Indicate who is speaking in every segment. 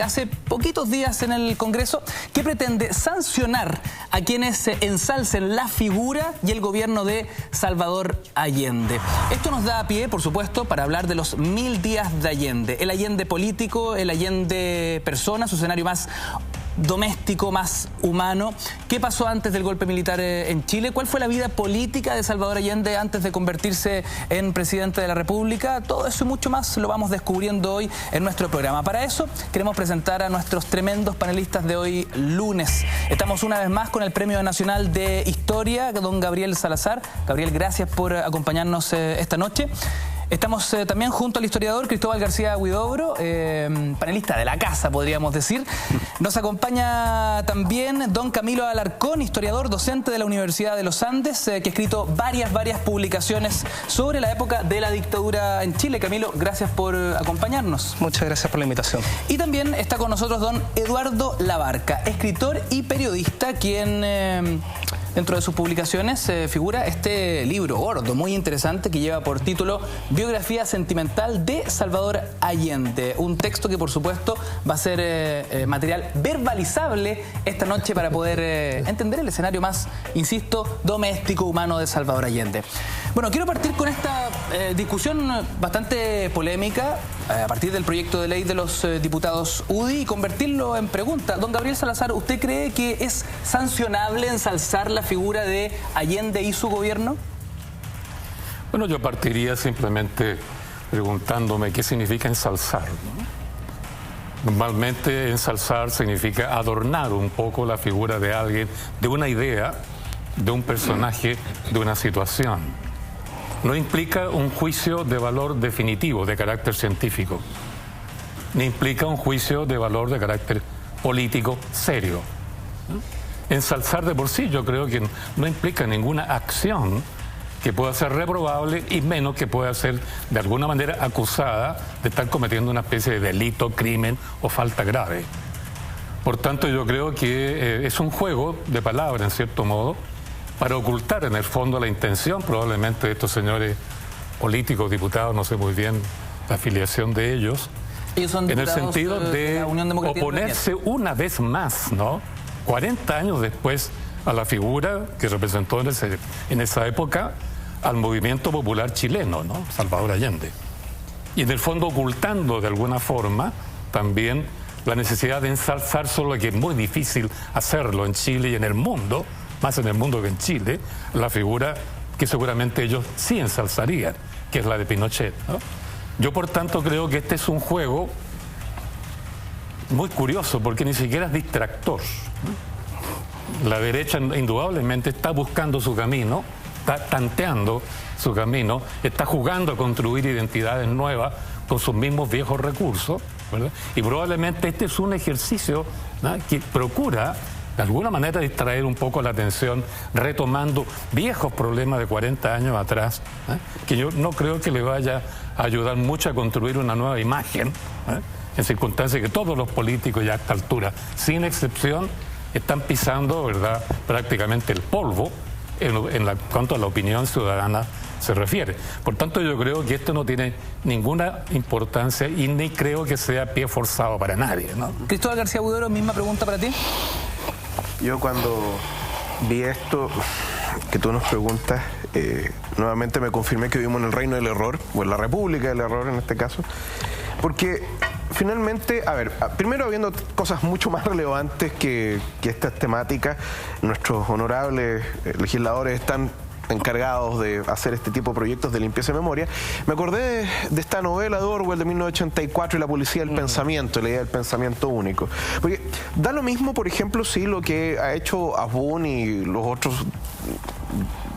Speaker 1: Hace poquitos días en el Congreso, que pretende sancionar a quienes ensalcen la figura y el gobierno de Salvador Allende. Esto nos da pie, por supuesto, para hablar de los 1000 días de Allende. El Allende político, el Allende persona, su escenario más doméstico, más humano. ¿Qué pasó antes del golpe militar en Chile? ¿Cuál fue la vida política de Salvador Allende antes de convertirse en presidente de la República? Todo eso y mucho más lo vamos descubriendo hoy en nuestro programa. Para eso queremos presentar a nuestros tremendos panelistas de hoy lunes. Estamos una vez más con el Premio Nacional de Historia, don Gabriel Salazar. Gabriel, gracias por acompañarnos esta noche. Estamos también junto al historiador Cristóbal García Huidobro, panelista de la casa, podríamos decir. Nos acompaña también don Camilo Alarcón, historiador, docente de la Universidad de los Andes, que ha escrito varias publicaciones sobre la época de la dictadura en Chile. Camilo, gracias por acompañarnos.
Speaker 2: Muchas gracias por la invitación.
Speaker 1: Y también está con nosotros don Eduardo Labarca, escritor y periodista, quien dentro de sus publicaciones figura este libro gordo, muy interesante, que lleva por título Biografía sentimental de Salvador Allende. Un texto que, por supuesto, va a ser material verbalizable esta noche para poder entender el escenario más, insisto, doméstico, humano de Salvador Allende. Bueno, quiero partir con esta discusión bastante polémica a partir del proyecto de ley de los diputados UDI y convertirlo en pregunta. Don Gabriel Salazar, ¿usted cree que es sancionable ensalzar la figura de Allende y su gobierno?
Speaker 3: Bueno, yo partiría simplemente preguntándome qué significa ensalzar, ¿no? Normalmente ensalzar significa adornar un poco la figura de alguien, de una idea, de un personaje, de una situación. No implica un juicio de valor definitivo, de carácter científico, ni implica un juicio de valor de carácter político serio. Ensalzar de por sí yo creo que no implica ninguna acción que pueda ser reprobable y menos que pueda ser de alguna manera acusada de estar cometiendo una especie de delito, crimen o falta grave. Por tanto, yo creo que es un juego de palabras, en cierto modo, para ocultar en el fondo la intención probablemente de estos señores políticos, diputados, no sé muy bien la afiliación de ellos,
Speaker 1: son
Speaker 3: en el sentido de oponerse una vez más, ¿no? 40 años después a la figura que representó en esa época al movimiento popular chileno, ¿no? Salvador Allende. Y en el fondo ocultando de alguna forma también la necesidad de ensalzar, solo que es muy difícil hacerlo en Chile y en el mundo, más en el mundo que en Chile, la figura que seguramente ellos sí ensalzarían, que es la de Pinochet, ¿no? Yo por tanto creo que este es un juego muy curioso porque ni siquiera es distractor. La derecha indudablemente está buscando su camino, está tanteando su camino, está jugando a construir identidades nuevas con sus mismos viejos recursos, ¿verdad? Y probablemente este es un ejercicio, ¿no?, que procura de alguna manera distraer un poco la atención, retomando viejos problemas de 40 años atrás, que yo no creo que le vaya a ayudar mucho a construir una nueva imagen, en circunstancias que todos los políticos ya a esta altura, sin excepción, están pisando, ¿verdad?, prácticamente el polvo en cuanto a la opinión ciudadana se refiere. Por tanto, yo creo que esto no tiene ninguna importancia y ni creo que sea pie forzado para nadie, ¿no?
Speaker 1: Cristóbal García Huidobro, misma pregunta para ti.
Speaker 4: Yo cuando vi esto que tú nos preguntas, nuevamente me confirmé que vivimos en el reino del error, o en la república del error en este caso, porque finalmente, a ver, primero habiendo cosas mucho más relevantes que estas temáticas, nuestros honorables legisladores están encargados de hacer este tipo de proyectos de limpieza de memoria. Me acordé de esta novela de Orwell de 1984 y la policía del pensamiento, la idea del pensamiento único. Porque da lo mismo, por ejemplo, si lo que ha hecho Asbun y los otros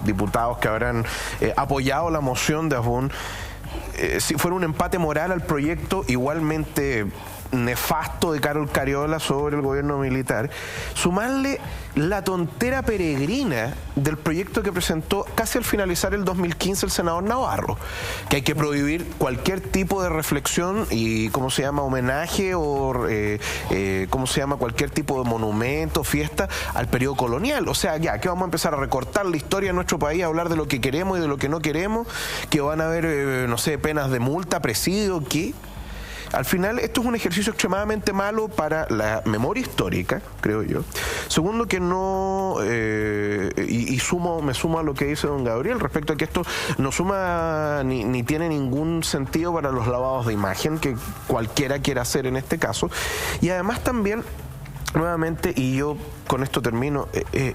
Speaker 4: diputados que habrán apoyado la moción de Asbun, si fuera un empate moral al proyecto igualmente nefasto de Carol Cariola sobre el gobierno militar, sumarle la tontera peregrina del proyecto que presentó casi al finalizar el 2015 el senador Navarro, que hay que prohibir cualquier tipo de reflexión y, ¿cómo se llama?, homenaje o, ¿cómo se llama?, cualquier tipo de monumento, fiesta al periodo colonial. O sea, ya, que vamos a empezar a recortar la historia de nuestro país, a hablar de lo que queremos y de lo que no queremos, que van a haber, no sé, penas de multa, presidio, ¿qué? al final esto es un ejercicio extremadamente malo para la memoria histórica, creo yo. Segundo, que no, me sumo a lo que dice don Gabriel respecto a que esto no suma ni tiene ningún sentido para los lavados de imagen que cualquiera quiera hacer en este caso. Y además también, nuevamente, y yo con esto termino,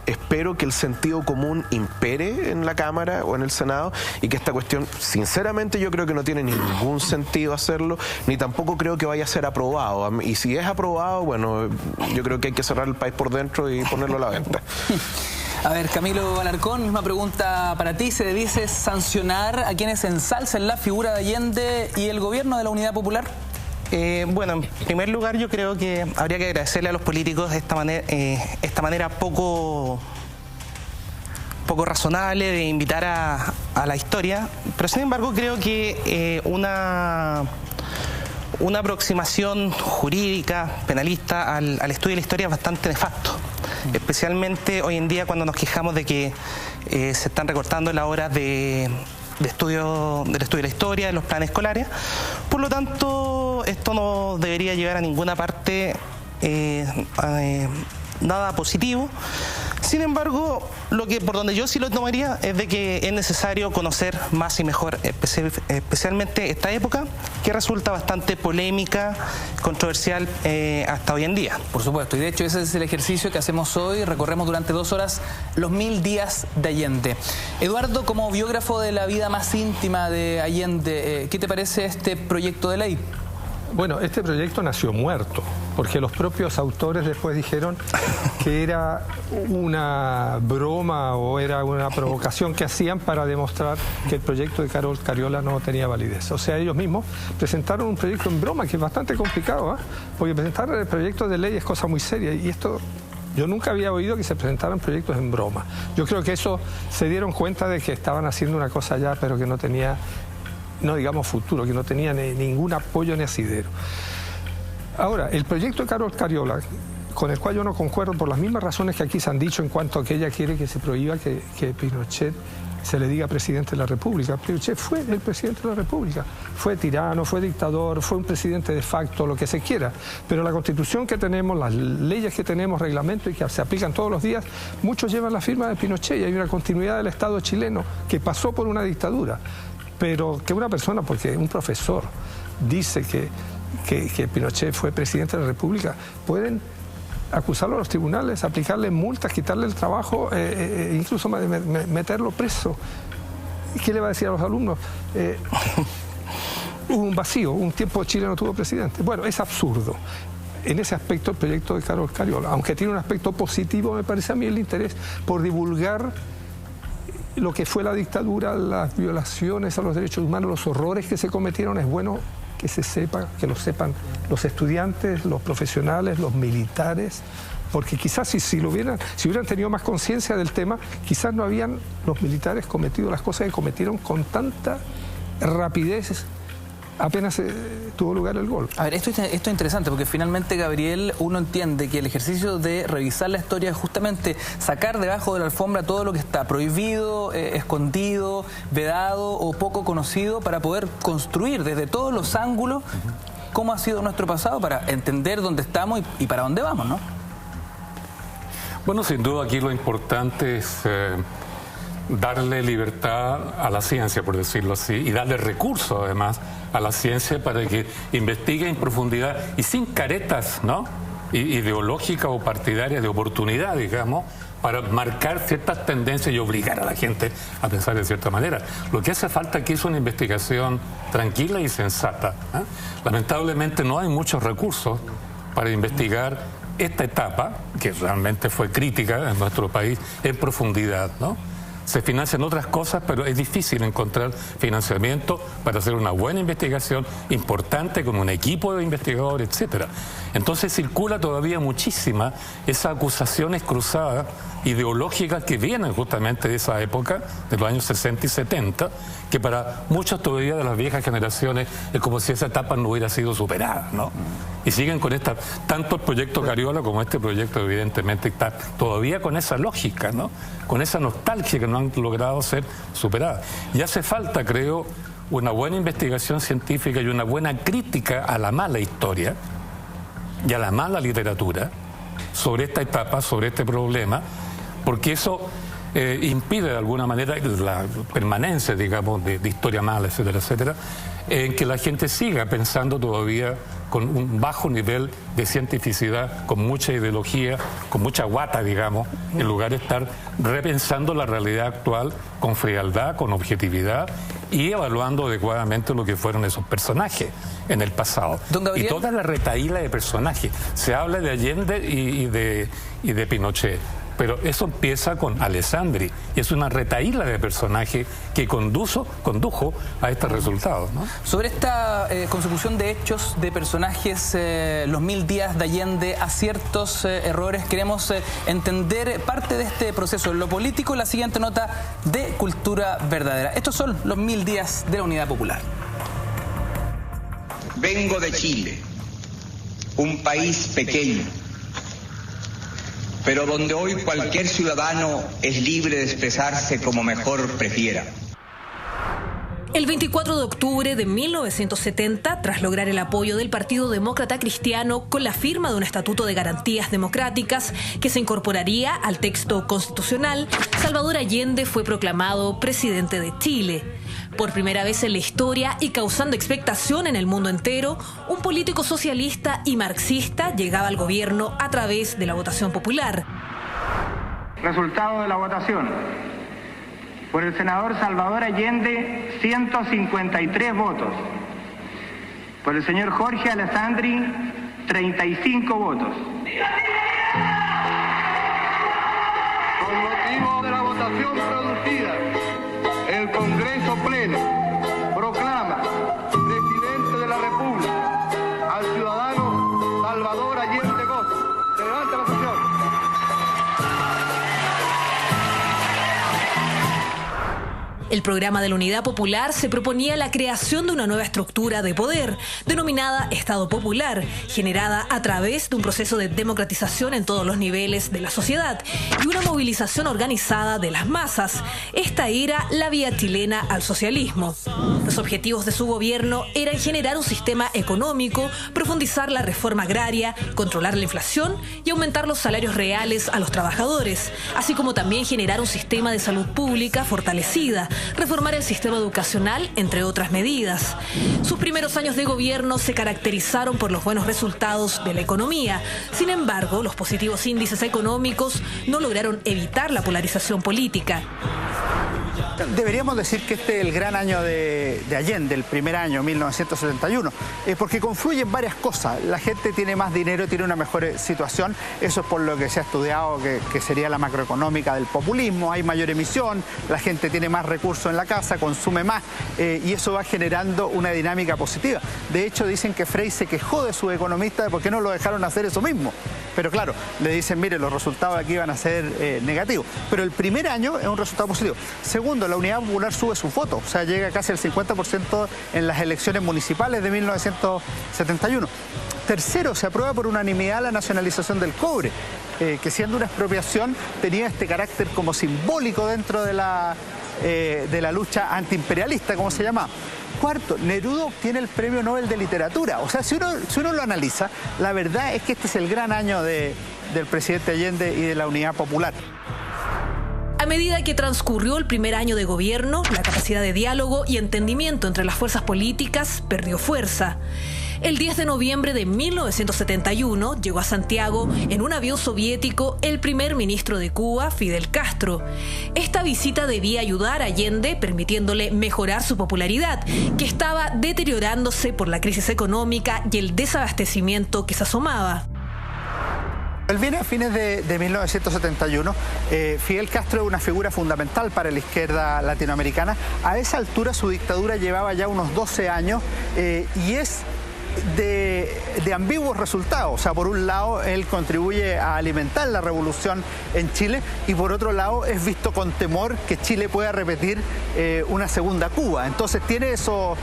Speaker 4: espero que el sentido común impere en la Cámara o en el Senado y que esta cuestión, sinceramente, yo creo que no tiene ningún sentido hacerlo, ni tampoco creo que vaya a ser aprobado. Y si es aprobado, bueno, yo creo que hay que cerrar el país por dentro y ponerlo a la venta.
Speaker 1: A ver, Camilo Alarcón, misma pregunta para ti. ¿Se debiese sancionar a quienes ensalcen la figura de Allende y el gobierno de la Unidad Popular?
Speaker 2: Bueno, en primer lugar yo creo que habría que agradecerle a los políticos esta manera poco razonable de invitar a la historia, pero sin embargo creo que una aproximación jurídica, penalista al estudio de la historia es bastante nefasto, especialmente hoy en día cuando nos quejamos de que se están recortando las horas del estudio de la historia, de los planes escolares. Por lo tanto, esto no debería llevar a ninguna parte nada positivo. Sin embargo, por donde yo sí lo tomaría es de que es necesario conocer más y mejor, especialmente esta época, que resulta bastante polémica, controversial hasta hoy en día.
Speaker 1: Por supuesto, y de hecho ese es el ejercicio que hacemos hoy. Recorremos durante 2 horas los 1000 días de Allende. Eduardo, como biógrafo de la vida más íntima de Allende, ¿qué te parece este proyecto de ley?
Speaker 5: Bueno, este proyecto nació muerto, porque los propios autores después dijeron que era una broma o era una provocación que hacían para demostrar que el proyecto de Carol Cariola no tenía validez. O sea, ellos mismos presentaron un proyecto en broma, que es bastante complicado, porque presentar el proyecto de ley es cosa muy seria, y esto... Yo nunca había oído que se presentaran proyectos en broma. Yo creo que eso se dieron cuenta de que estaban haciendo una cosa ya, pero que no tenía... no digamos futuro, que no tenía ningún apoyo ni asidero. Ahora, el proyecto de Carol Cariola, con el cual yo no concuerdo por las mismas razones que aquí se han dicho en cuanto a que ella quiere que se prohíba que Pinochet se le diga presidente de la República. Pinochet fue el presidente de la República, fue tirano, fue dictador, fue un presidente de facto, lo que se quiera, pero la Constitución que tenemos, las leyes que tenemos, reglamentos y que se aplican todos los días, muchos llevan la firma de Pinochet y hay una continuidad del Estado chileno que pasó por una dictadura. Pero que una persona, porque un profesor dice que Pinochet fue presidente de la República, pueden acusarlo a los tribunales, aplicarle multas, quitarle el trabajo, incluso meterlo preso. ¿Qué le va a decir a los alumnos? Hubo un vacío, un tiempo Chile no tuvo presidente. Bueno, es absurdo. En ese aspecto el proyecto de Carol Cariola, aunque tiene un aspecto positivo, me parece a mí el interés por divulgar lo que fue la dictadura, las violaciones a los derechos humanos, los horrores que se cometieron. Es bueno que se sepa, que lo sepan los estudiantes, los profesionales, los militares, porque quizás si hubieran tenido más conciencia del tema, quizás no habían los militares cometido las cosas que cometieron con tanta rapidez apenas tuvo lugar el golpe.
Speaker 1: A ver, esto es interesante porque finalmente, Gabriel, uno entiende que el ejercicio de revisar la historia es justamente sacar debajo de la alfombra todo lo que está prohibido, escondido, vedado o poco conocido para poder construir desde todos los ángulos cómo ha sido nuestro pasado para entender dónde estamos y para dónde vamos, ¿no?
Speaker 3: Bueno, sin duda aquí lo importante es darle libertad a la ciencia, por decirlo así, y darle recursos además a la ciencia para que investigue en profundidad y sin caretas, ¿no?, ideológicas o partidarias de oportunidad, digamos, para marcar ciertas tendencias y obligar a la gente a pensar de cierta manera. Lo que hace falta aquí es una investigación tranquila y sensata, ¿eh? Lamentablemente no hay muchos recursos para investigar esta etapa, que realmente fue crítica en nuestro país, en profundidad, ¿no? Se financian otras cosas, pero es difícil encontrar financiamiento para hacer una buena investigación importante con un equipo de investigadores, etcétera. Entonces circula todavía muchísima esas acusaciones cruzadas ideológicas que vienen justamente de esa época, de los años 60 y 70, que para muchos todavía de las viejas generaciones es como si esa etapa no hubiera sido superada, ¿no? Y siguen con esta, tanto el proyecto Cariola como este proyecto evidentemente está todavía con esa lógica, ¿no?, con esa nostalgia que no han logrado ser superadas. Y hace falta, creo, una buena investigación científica y una buena crítica a la mala historia y a la mala literatura sobre esta etapa, sobre este problema, porque eso impide de alguna manera la permanencia, digamos, de historia mala, etcétera, etcétera, en que la gente siga pensando todavía con un bajo nivel de cientificidad, con mucha ideología, con mucha guata, digamos, en lugar de estar repensando la realidad actual con frialdad, con objetividad y evaluando adecuadamente lo que fueron esos personajes en el pasado. Y toda la retahíla de personajes. Se habla de Allende y de Pinochet, pero eso empieza con Alessandri y es una retahíla de personajes que condujo a este resultado, ¿no?
Speaker 1: Sobre esta consecución de hechos, de personajes, los 1000 días de Allende, aciertos, errores, queremos entender parte de este proceso en lo político en la siguiente nota de Cultura Verdadera. Estos son los 1000 días de la Unidad Popular.
Speaker 6: Vengo de Chile, un país pequeño, pero donde hoy cualquier ciudadano es libre de expresarse como mejor prefiera.
Speaker 7: El 24 de octubre de 1970, tras lograr el apoyo del Partido Demócrata Cristiano con la firma de un Estatuto de Garantías Democráticas que se incorporaría al texto constitucional, Salvador Allende fue proclamado presidente de Chile. Por primera vez en la historia y causando expectación en el mundo entero, un político socialista y marxista llegaba al gobierno a través de la votación popular.
Speaker 8: Resultado de la votación. Por el senador Salvador Allende, 153 votos. Por el señor Jorge Alessandri, 35 votos.
Speaker 9: Con motivo de la votación producida, el Congreso Pleno proclama presidente de la República al ciudadano Salvador Allende Goza. Se levanta la sesión.
Speaker 7: El programa de la Unidad Popular se proponía la creación de una nueva estructura de poder, denominada Estado Popular, generada a través de un proceso de democratización en todos los niveles de la sociedad y una movilización organizada de las masas. Esta era la vía chilena al socialismo. Los objetivos de su gobierno eran generar un sistema económico, profundizar la reforma agraria, controlar la inflación y aumentar los salarios reales a los trabajadores, así como también generar un sistema de salud pública fortalecida, reformar el sistema educacional, entre otras medidas. Sus primeros años de gobierno se caracterizaron por los buenos resultados de la economía. Sin embargo, los positivos índices económicos no lograron evitar la polarización política.
Speaker 10: Deberíamos decir que este es el gran año de Allende, el primer año, 1971, porque confluyen varias cosas. La gente tiene más dinero, tiene una mejor situación, eso es por lo que se ha estudiado que sería la macroeconómica del populismo, hay mayor emisión, la gente tiene más recursos en la casa, consume más, y eso va generando una dinámica positiva. De hecho, dicen que Frey se quejó de sus economistas de por qué no lo dejaron hacer eso mismo. Pero claro, le dicen, mire, los resultados aquí van a ser negativos. Pero el primer año es un resultado positivo. Segundo, la Unidad Popular sube su voto, o sea, llega casi al 50% en las elecciones municipales de 1971. Tercero, se aprueba por unanimidad la nacionalización del cobre, que siendo una expropiación tenía este carácter como simbólico dentro de la lucha antiimperialista, como se llama. Cuarto, Neruda obtiene el Premio Nobel de Literatura. O sea, si uno lo analiza, la verdad es que este es el gran año del presidente Allende y de la Unidad Popular.
Speaker 7: A medida que transcurrió el primer año de gobierno, la capacidad de diálogo y entendimiento entre las fuerzas políticas perdió fuerza. El 10 de noviembre de 1971 llegó a Santiago en un avión soviético el primer ministro de Cuba, Fidel Castro. Esta visita debía ayudar a Allende, permitiéndole mejorar su popularidad, que estaba deteriorándose por la crisis económica y el desabastecimiento que se asomaba.
Speaker 10: Él viene a fines de 1971. Fidel Castro es una figura fundamental para la izquierda latinoamericana. A esa altura su dictadura llevaba ya unos 12 años y es de ambiguos resultados. O sea, por un lado, él contribuye a alimentar la revolución en Chile y por otro lado, es visto con temor que Chile pueda repetir una segunda Cuba. Entonces tiene esos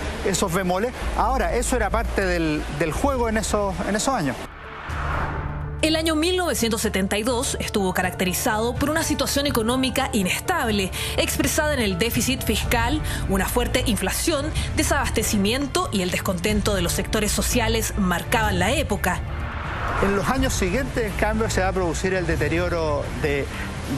Speaker 10: bemoles. Ahora, eso era parte del juego en esos años.
Speaker 7: El año 1972 estuvo caracterizado por una situación económica inestable, expresada en el déficit fiscal, una fuerte inflación, desabastecimiento y el descontento de los sectores sociales marcaban la época.
Speaker 10: En los años siguientes, en cambio, se va a producir el deterioro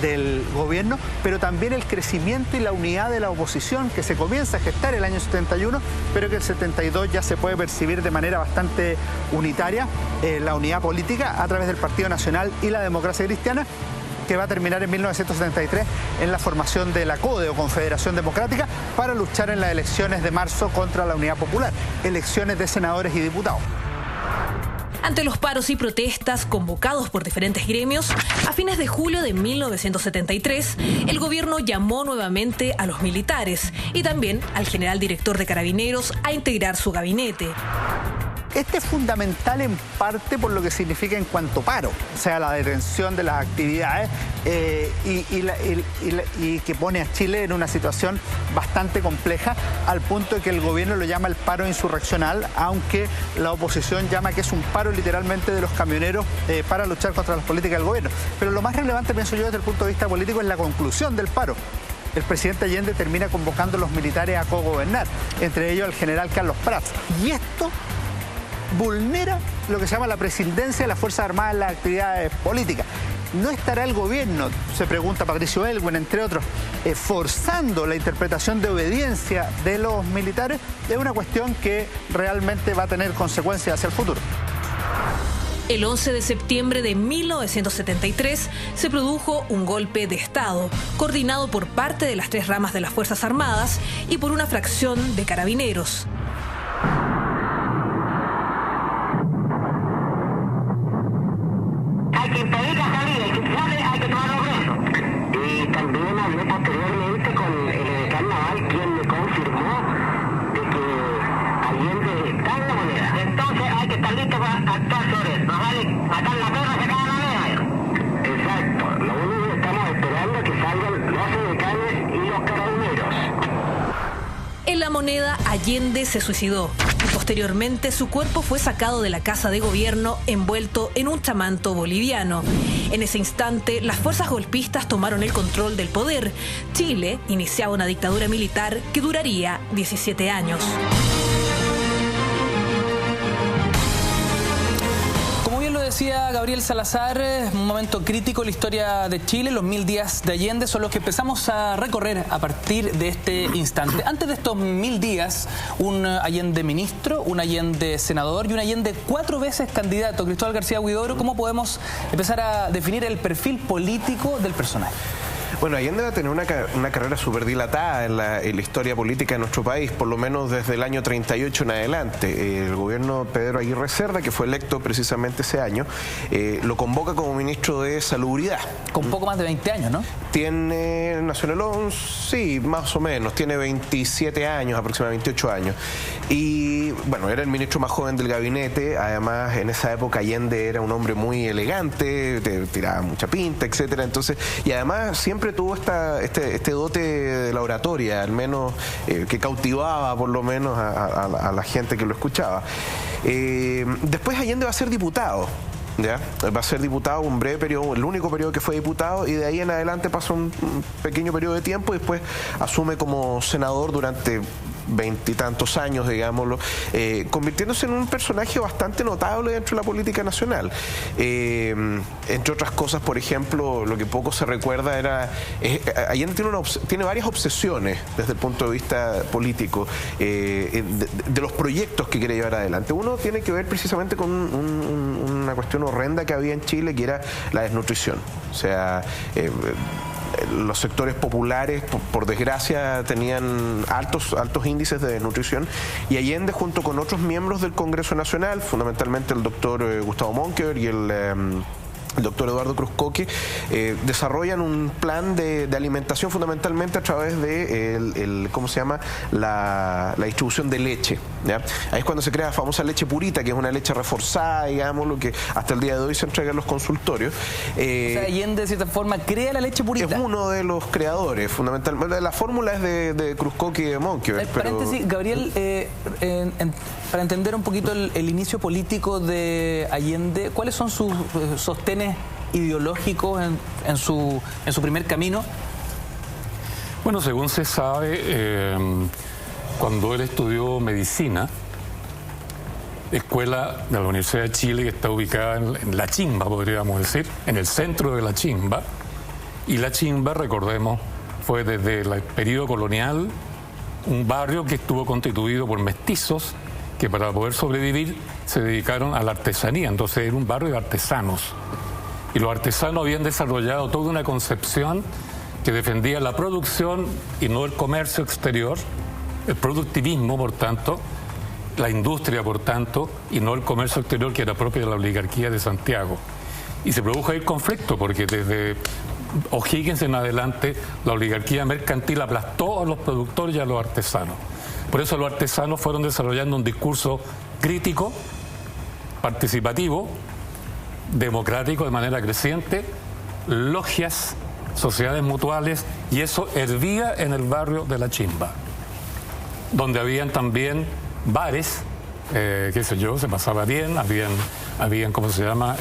Speaker 10: del gobierno, pero también el crecimiento y la unidad de la oposición que se comienza a gestar el año 71, pero que el 72 ya se puede percibir de manera bastante unitaria, la unidad política a través del Partido Nacional y la Democracia Cristiana, que va a terminar en 1973 en la formación de la CODE o Confederación Democrática para luchar en las elecciones de marzo contra la Unidad Popular, elecciones de senadores y diputados.
Speaker 7: Ante los paros y protestas convocados por diferentes gremios, a fines de julio de 1973, el gobierno llamó nuevamente a los militares y también al general director de Carabineros a integrar su gabinete.
Speaker 10: Este es fundamental en parte por lo que significa en cuanto paro, o sea, la detención de las actividades y que pone a Chile en una situación bastante compleja, al punto de que el gobierno lo llama el paro insurreccional, aunque la oposición llama que es un paro literalmente de los camioneros para luchar contra las políticas del gobierno. Pero lo más relevante, pienso yo, desde el punto de vista político, es la conclusión del paro. El presidente Allende termina convocando a los militares a cogobernar, entre ellos el general Carlos Prats. Y esto vulnera lo que se llama la presidencia de las Fuerzas Armadas en las actividades políticas. ¿No estará el gobierno, se pregunta Patricio Aylwin, entre otros, forzando la interpretación de obediencia de los militares? Es una cuestión que realmente va a tener consecuencias hacia el futuro.
Speaker 7: El 11 de septiembre de 1973 se produjo un golpe de Estado, coordinado por parte de las tres ramas de las Fuerzas Armadas y por una fracción de Carabineros.
Speaker 11: Hay que impedir la salida, hay que tomarlo preso. Y también hablé posteriormente con el edecán naval, quien me confirmó de que Allende está en la moneda. Entonces hay que estar listo para actuar sobre eso. No vale matar la perra, sacar la moneda. Exacto. Lo único que estamos esperando es que salgan los edecanes y los carabineros.
Speaker 7: En La Moneda, Allende se suicidó y posteriormente su cuerpo fue sacado de la casa de gobierno envuelto en un chamanto boliviano. En ese instante, las fuerzas golpistas tomaron el control del poder. Chile iniciaba una dictadura militar que duraría 17 años.
Speaker 1: Decía Gabriel Salazar, un momento crítico en la historia de Chile. Los 1000 días de Allende son los que empezamos a recorrer a partir de este instante. Antes de estos 1000 días, un Allende ministro, un Allende senador y un Allende 4 veces candidato. Cristóbal García Huidobro, ¿cómo podemos empezar a definir el perfil político del personaje?
Speaker 4: Bueno, Allende va a tener una carrera súper dilatada en la historia política de nuestro país, por lo menos desde el año 38 en adelante. El gobierno de Pedro Aguirre Cerda, que fue electo precisamente ese año, lo convoca como ministro de Salubridad.
Speaker 1: Con poco más de 20 años, ¿no?
Speaker 4: Tiene, nació en el 11, sí, más o menos, tiene 27 años, aproximadamente 28 años. Y bueno, era el ministro más joven del gabinete. Además, en esa época Allende era un hombre muy elegante, tiraba mucha pinta, etcétera. Entonces, y además siempre tuvo este dote de la oratoria, al menos que cautivaba por lo menos a la gente que lo escuchaba. Después Allende va a ser diputado. ¿Ya? Va a ser diputado un breve periodo, el único periodo que fue diputado, y de ahí en adelante pasa un pequeño periodo de tiempo y después asume como senador durante 20 y tantos años, digámoslo, convirtiéndose en un personaje bastante notable dentro de la política nacional. Entre otras cosas, por ejemplo, lo que poco se recuerda Allende tiene varias obsesiones desde el punto de vista político de los proyectos que quiere llevar adelante. Uno tiene que ver precisamente con una cuestión horrenda que había en Chile, que era la desnutrición. O sea, los sectores populares, por desgracia, tenían altos índices de desnutrición, y Allende, junto con otros miembros del Congreso Nacional, fundamentalmente el doctor Gustavo Monkeberg y el doctor Eduardo Cruzcoque, desarrollan un plan de alimentación fundamentalmente a través de ¿cómo se llama? La distribución de leche, ¿ya? Ahí es cuando se crea la famosa leche purita, que es una leche reforzada, digamos, lo que hasta el día de hoy se entrega en los consultorios.
Speaker 1: O sea, Allende de cierta forma crea la leche purita.
Speaker 4: Es uno de los creadores, fundamentalmente. La fórmula es de Cruzcoque y de Monkeberg.
Speaker 1: Paréntesis, Gabriel, para entender un poquito el inicio político de Allende, ¿cuáles son sus sostenes ideológicos en su primer camino?
Speaker 3: Bueno, según se sabe, cuando él estudió medicina, escuela de la Universidad de Chile, que está ubicada en La Chimba, podríamos decir, en el centro de La Chimba, y La Chimba, recordemos, fue desde el periodo colonial un barrio que estuvo constituido por mestizos que para poder sobrevivir se dedicaron a la artesanía, entonces era un barrio de artesanos. Y los artesanos habían desarrollado toda una concepción que defendía la producción y no el comercio exterior, el productivismo, por tanto, la industria, por tanto, y no el comercio exterior que era propio de la oligarquía de Santiago. Y se produjo ahí el conflicto, porque desde O'Higgins en adelante la oligarquía mercantil aplastó a los productores y a los artesanos. Por eso los artesanos fueron desarrollando un discurso crítico, participativo, democrático de manera creciente, logias, sociedades mutuales, y eso hervía en el barrio de La Chimba, donde habían también bares, qué sé yo, se pasaba bien, habían ¿cómo se llama?,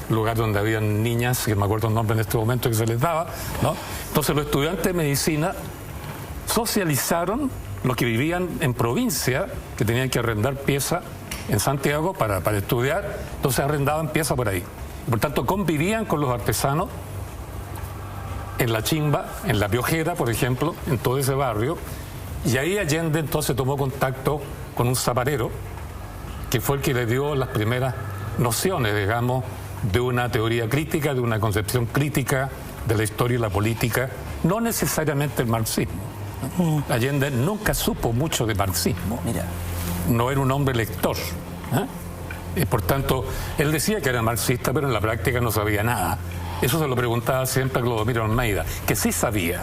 Speaker 3: lugar donde habían niñas, que me acuerdo el nombre en este momento que se les daba, ¿no? Entonces los estudiantes de medicina socializaron los que vivían en provincia, que tenían que arrendar pieza en Santiago para estudiar, entonces arrendaban pieza por ahí. Y por tanto convivían con los artesanos en La Chimba, en La Piojera, por ejemplo, en todo ese barrio, y ahí Allende entonces tomó contacto con un zaparero, que fue el que le dio las primeras nociones, digamos, de una teoría crítica, de una concepción crítica de la historia y la política, no necesariamente el marxismo. Allende nunca supo mucho de marxismo.
Speaker 1: Mira.
Speaker 3: No era un hombre lector. Y por tanto, él decía que era marxista, pero en la práctica no sabía nada. Eso se lo preguntaba siempre a Clodomiro Almeida, que sí sabía.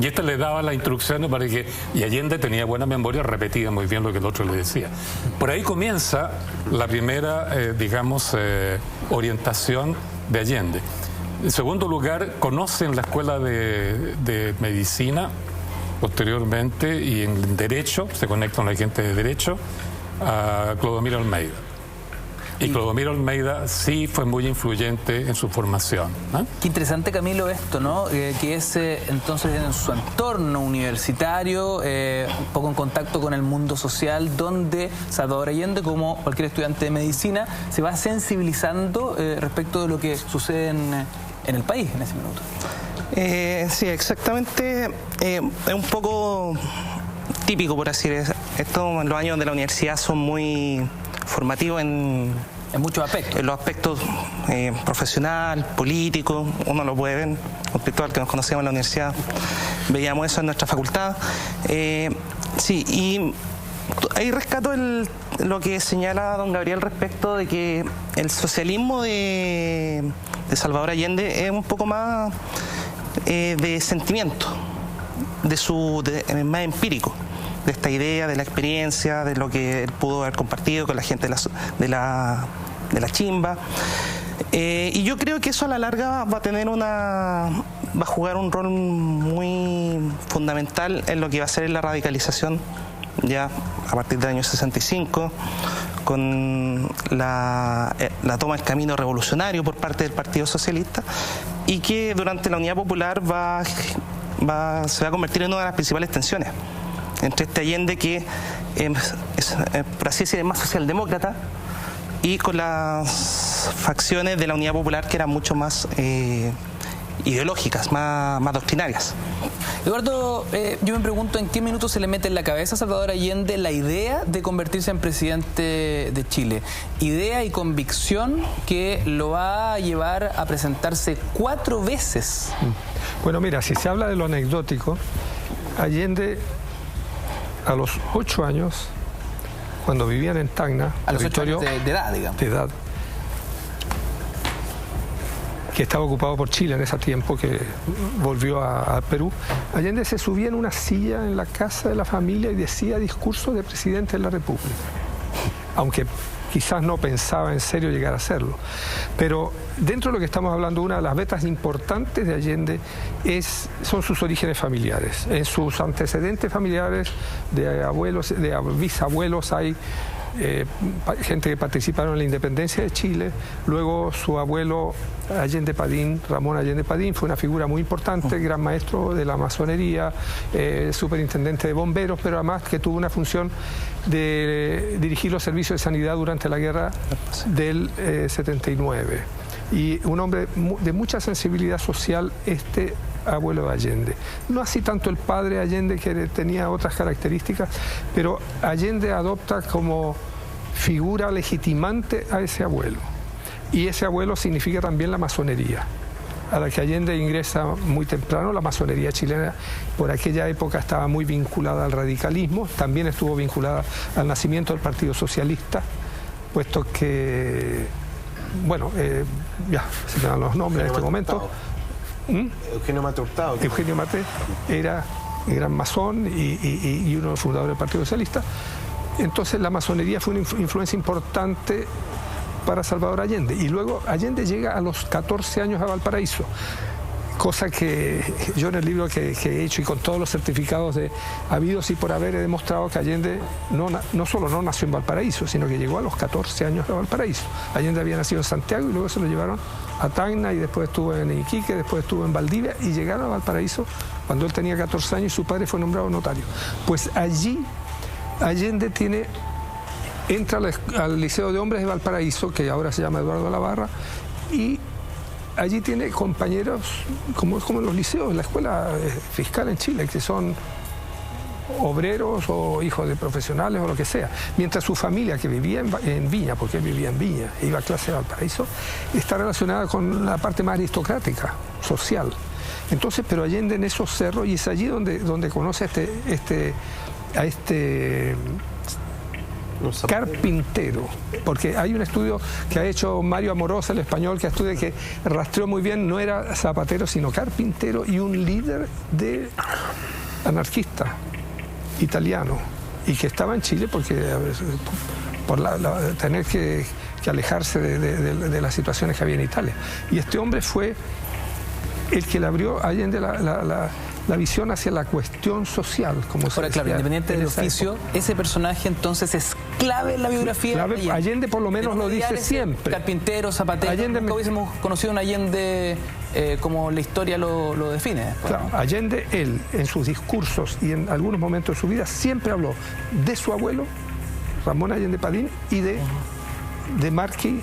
Speaker 3: Y este le daba las instrucciones para que... Y Allende tenía buena memoria, repetía muy bien lo que el otro le decía. Por ahí comienza la primera, digamos, orientación de Allende. En segundo lugar, conoce en la escuela de medicina, posteriormente, y en Derecho, se conecta con la gente de Derecho, a Clodomiro Almeida. Y Clodomiro Almeida sí fue muy influyente en su formación.
Speaker 1: Qué interesante, Camilo, esto, ¿no? Que es entonces en su entorno universitario, un poco en contacto con el mundo social, donde Salvador Allende, como cualquier estudiante de medicina, se va sensibilizando respecto de lo que sucede en el país en ese minuto.
Speaker 2: Sí, exactamente. Es un poco típico, por así decirlo. Estos los años de la universidad son muy formativos en
Speaker 1: muchos aspectos.
Speaker 2: En los aspectos profesional, político, uno lo puede ver, respecto al que nos conocíamos en la universidad, veíamos eso en nuestra facultad. Sí, y ahí rescato lo que señala don Gabriel respecto de que el socialismo de Salvador Allende es un poco más de sentimiento, más empírico, de esta idea, de la experiencia, de lo que él pudo haber compartido con la gente de la Chimba. Y yo creo que eso a la larga va a jugar un rol muy fundamental en lo que va a ser la radicalización ya a partir del año 65, con la toma del camino revolucionario por parte del Partido Socialista, y que durante la Unidad Popular se va a convertir en una de las principales tensiones entre este Allende que es por así decirlo, más socialdemócrata, y con las facciones de la Unidad Popular que eran mucho más ideológicas, más doctrinarias.
Speaker 1: Eduardo, yo me pregunto en qué minuto se le mete en la cabeza a Salvador Allende la idea de convertirse en presidente de Chile. Idea y convicción que lo va a llevar a presentarse 4 veces.
Speaker 5: Bueno, mira, si se habla de lo anecdótico, Allende a los 8 años, cuando vivían en Tacna,
Speaker 1: a los 8 años de edad, digamos.
Speaker 5: De edad, que estaba ocupado por Chile en ese tiempo, que volvió a Perú, Allende se subía en una silla en la casa de la familia y decía discurso de presidente de la República. Aunque quizás no pensaba en serio llegar a hacerlo. Pero dentro de lo que estamos hablando, una de las vetas importantes de Allende son sus orígenes familiares. En sus antecedentes familiares de abuelos, de bisabuelos hay gente que participaron en la independencia de Chile. Luego su abuelo Allende Padín, Ramón Allende Padín, fue una figura muy importante, gran maestro de la masonería, superintendente de bomberos, pero además que tuvo una función de dirigir los servicios de sanidad durante la guerra del 79. Y un hombre de mucha sensibilidad social, abuelo de Allende. No así tanto el padre Allende, que tenía otras características, pero Allende adopta como figura legitimante a ese abuelo. Y ese abuelo significa también la masonería, a la que Allende ingresa muy temprano. La masonería chilena por aquella época estaba muy vinculada al radicalismo, también estuvo vinculada al nacimiento del Partido Socialista, puesto que, bueno, ya se me dan los nombres en este momento.
Speaker 4: Eugenio Mate Hurtado.
Speaker 5: Eugenio Mate era gran masón y uno de los fundadores del Partido Socialista. Entonces la masonería fue una influencia importante para Salvador Allende. Y luego Allende llega a los 14 años a Valparaíso, cosa que yo en el libro que he hecho y con todos los certificados de habidos y por haber he demostrado que Allende no solo no nació en Valparaíso, sino que llegó a los 14 años a Valparaíso. Allende había nacido en Santiago y luego se lo llevaron a Tacna y después estuvo en Iquique, después estuvo en Valdivia y llegaron a Valparaíso cuando él tenía 14 años y su padre fue nombrado notario. Pues allí Allende entra al Liceo de Hombres de Valparaíso, que ahora se llama Eduardo Labarra, y allí tiene compañeros como en los liceos, en la escuela fiscal en Chile, que son obreros o hijos de profesionales o lo que sea. Mientras su familia, que vivía en Viña, porque él vivía en Viña, iba a clase de Valparaíso, está relacionada con la parte más aristocrática, social. Entonces, pero Allende en esos cerros, y es allí donde conoce a este carpintero, porque hay un estudio que ha hecho Mario Amorosa, el español, que estudia, que rastreó muy bien, no era zapatero sino carpintero y un líder de anarquista italiano, y que estaba en Chile porque por tener que alejarse de las situaciones que había en Italia. Y este hombre fue el que le abrió a Allende la visión hacia la cuestión social. Como
Speaker 1: ahora, claro, independiente del oficio, ese personaje entonces es clave en la biografía.
Speaker 5: Clave, Allende por lo menos lo dice siempre.
Speaker 1: Carpintero, zapatero, Allende, nunca hubiésemos conocido un Allende como la historia lo define.
Speaker 5: Claro, Allende, él, en sus discursos y en algunos momentos de su vida, siempre habló de su abuelo, Ramón Allende Padín, y de Marquis.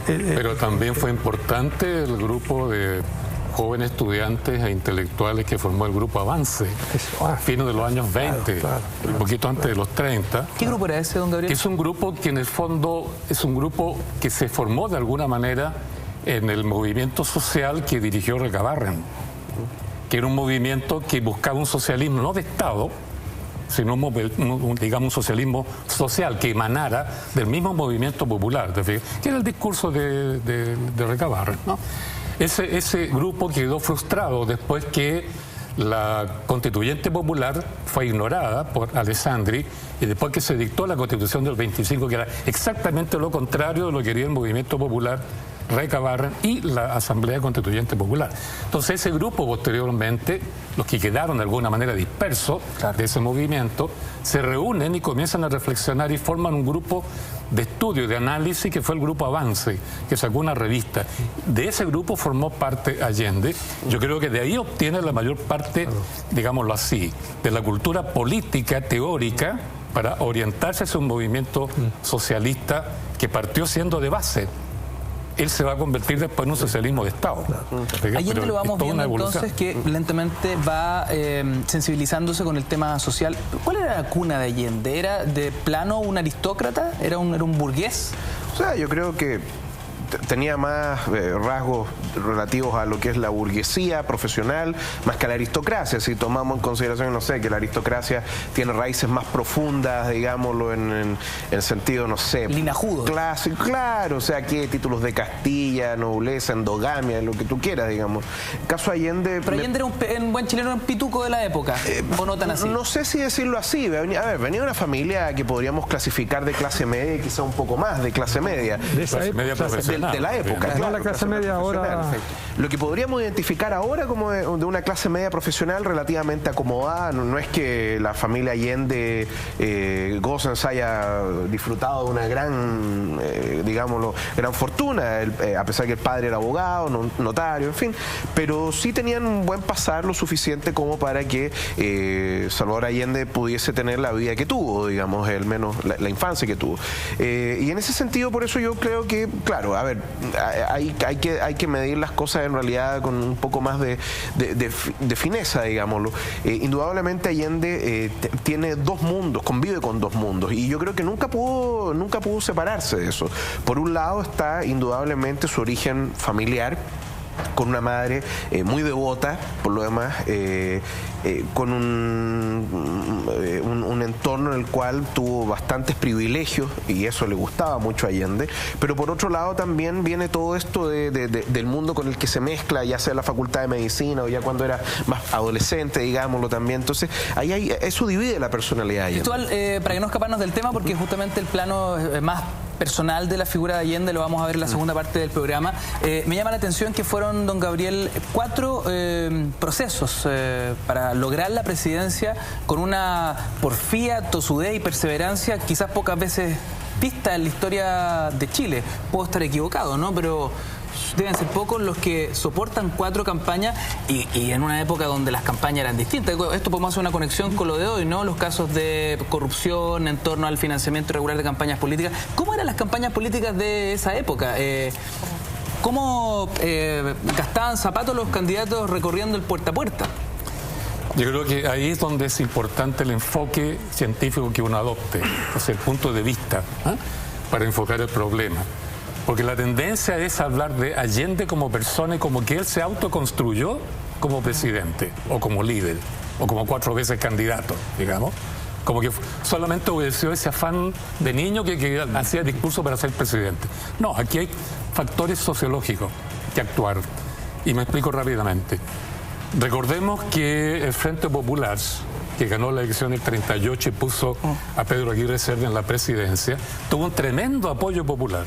Speaker 3: Pero también fue importante el grupo de jóvenes estudiantes e intelectuales que formó el grupo Avance, a fines de los años 20, un poquito antes de los 30.
Speaker 1: ¿Qué grupo era ese, don Gabriel?
Speaker 3: Es un grupo que en el fondo es un grupo que se formó de alguna manera en el movimiento social que dirigió Recabarren, que era un movimiento que buscaba un socialismo no de Estado, sino digamos un socialismo social que emanara del mismo movimiento popular, que era el discurso de Recabarren, ¿no? Ese grupo quedó frustrado después que la constituyente popular fue ignorada por Alessandri y después que se dictó la constitución del 25, que era exactamente lo contrario de lo que quería el movimiento popular, Recabarren y la Asamblea Constituyente Popular. Entonces ese grupo posteriormente, los que quedaron de alguna manera dispersos de ese movimiento, se reúnen y comienzan a reflexionar y forman un grupo de estudio, de análisis, que fue el Grupo Avance, que sacó una revista. De ese grupo formó parte Allende. Yo creo que de ahí obtiene la mayor parte, digámoslo así, de la cultura política, teórica, para orientarse hacia un movimiento socialista que partió siendo de base. Él se va a convertir después en un socialismo de Estado.
Speaker 1: Allende lo vamos viendo entonces que lentamente va sensibilizándose con el tema social. ¿Cuál era la cuna de Allende? ¿Era de plano un aristócrata? ¿Era un burgués?
Speaker 4: O sea, yo creo que tenía más rasgos relativos a lo que es la burguesía profesional, más que a la aristocracia. Si tomamos en consideración, no sé, que la aristocracia tiene raíces más profundas, digámoslo, en el sentido, no sé,
Speaker 1: linajudo,
Speaker 4: clásico, claro, o sea, que títulos de Castilla, nobleza, endogamia, lo que tú quieras, digamos. El caso Allende...
Speaker 1: Pero Allende era un buen chileno, un pituco de la época, ¿o no tan así?
Speaker 4: No sé si decirlo así. A ver, venía de una familia que podríamos clasificar de clase media y quizá un poco más de clase media.
Speaker 3: De esa época,
Speaker 4: de la época, claro.
Speaker 5: La clase media ahora...
Speaker 4: Lo que podríamos identificar ahora como de una clase media profesional relativamente acomodada, no es que la familia Allende Gossens haya disfrutado de una gran, digámoslo, gran fortuna, a pesar que el padre era abogado, notario, en fin, pero sí tenían un buen pasar, lo suficiente como para que Salvador Allende pudiese tener la vida que tuvo, digamos, al menos la infancia que tuvo. Y en ese sentido, por eso yo creo que, claro, a ver, hay que medir las cosas en realidad con un poco más de fineza, digámoslo. Indudablemente Allende tiene dos mundos, convive con dos mundos, y yo creo que nunca pudo separarse de eso. Por un lado está indudablemente su origen familiar, con una madre muy devota, por lo demás, con un entorno en el cual tuvo bastantes privilegios, y eso le gustaba mucho a Allende, pero por otro lado también viene todo esto del mundo con el que se mezcla, ya sea la facultad de medicina o ya cuando era más adolescente, digámoslo también. Entonces, eso divide la personalidad de Allende.
Speaker 1: Para que no escaparnos del tema, porque justamente el plano más personal de la figura de Allende lo vamos a ver en la segunda parte del programa. Me llama la atención que fueron, don Gabriel, 4 procesos para lograr la presidencia con una porfía, tosudez y perseverancia quizás pocas veces vista en la historia de Chile. Puedo estar equivocado, ¿no? Pero deben ser pocos los que soportan 4 campañas y en una época donde las campañas eran distintas. Esto podemos hacer una conexión con lo de hoy, ¿no? Los casos de corrupción en torno al financiamiento irregular de campañas políticas. ¿Cómo eran las campañas políticas de esa época? ¿Cómo gastaban zapatos los candidatos recorriendo el puerta a puerta?
Speaker 3: Yo creo que ahí es donde es importante el enfoque científico que uno adopte, o sea, el punto de vista, para enfocar el problema. Porque la tendencia es hablar de Allende como persona y como que él se autoconstruyó como presidente, o como líder, o como 4 veces candidato, digamos. Como que solamente obedeció ese afán de niño que hacía discurso para ser presidente. No, aquí hay factores sociológicos que actuar. Y me explico rápidamente. Recordemos que el Frente Popular, que ganó la elección del 38 y puso a Pedro Aguirre Cerda en la presidencia, tuvo un tremendo apoyo popular.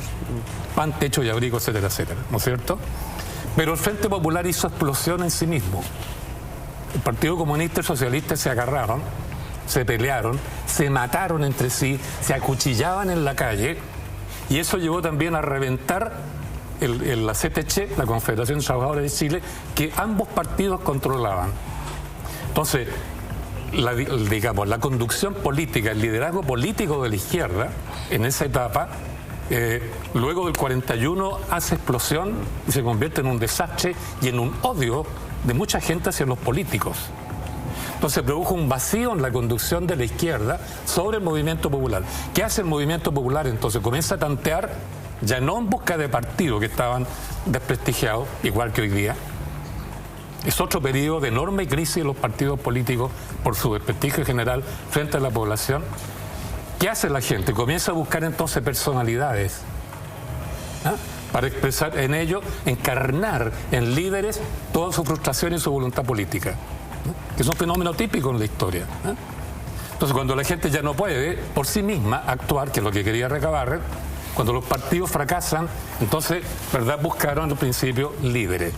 Speaker 3: Pan, techo y abrigo, etcétera, etcétera, ¿no es cierto? Pero el Frente Popular hizo explosión en sí mismo. El Partido Comunista y el Socialista se agarraron, se pelearon, se mataron entre sí, se acuchillaban en la calle, y eso llevó también a reventar la CTC, la Confederación de Trabajadores de Chile, que ambos partidos controlaban. Entonces, la conducción política, el liderazgo político de la izquierda en esa etapa, luego del 41 hace explosión y se convierte en un desastre y en un odio de mucha gente hacia los políticos. Entonces produjo un vacío en la conducción de la izquierda sobre el movimiento popular. ¿Qué hace el movimiento popular? Entonces comienza a tantear, ya no en busca de partidos que estaban desprestigiados, igual que hoy día. Es otro periodo de enorme crisis de los partidos políticos por su desprestigio general frente a la población. ¿Qué hace la gente? Comienza a buscar entonces personalidades para expresar en ello, encarnar en líderes toda su frustración y su voluntad política, que es un fenómeno típico en la historia. Entonces, cuando la gente ya no puede por sí misma actuar, que es lo que quería Recabarren, cuando los partidos fracasan, entonces, ¿verdad?, buscaron al principio líderes.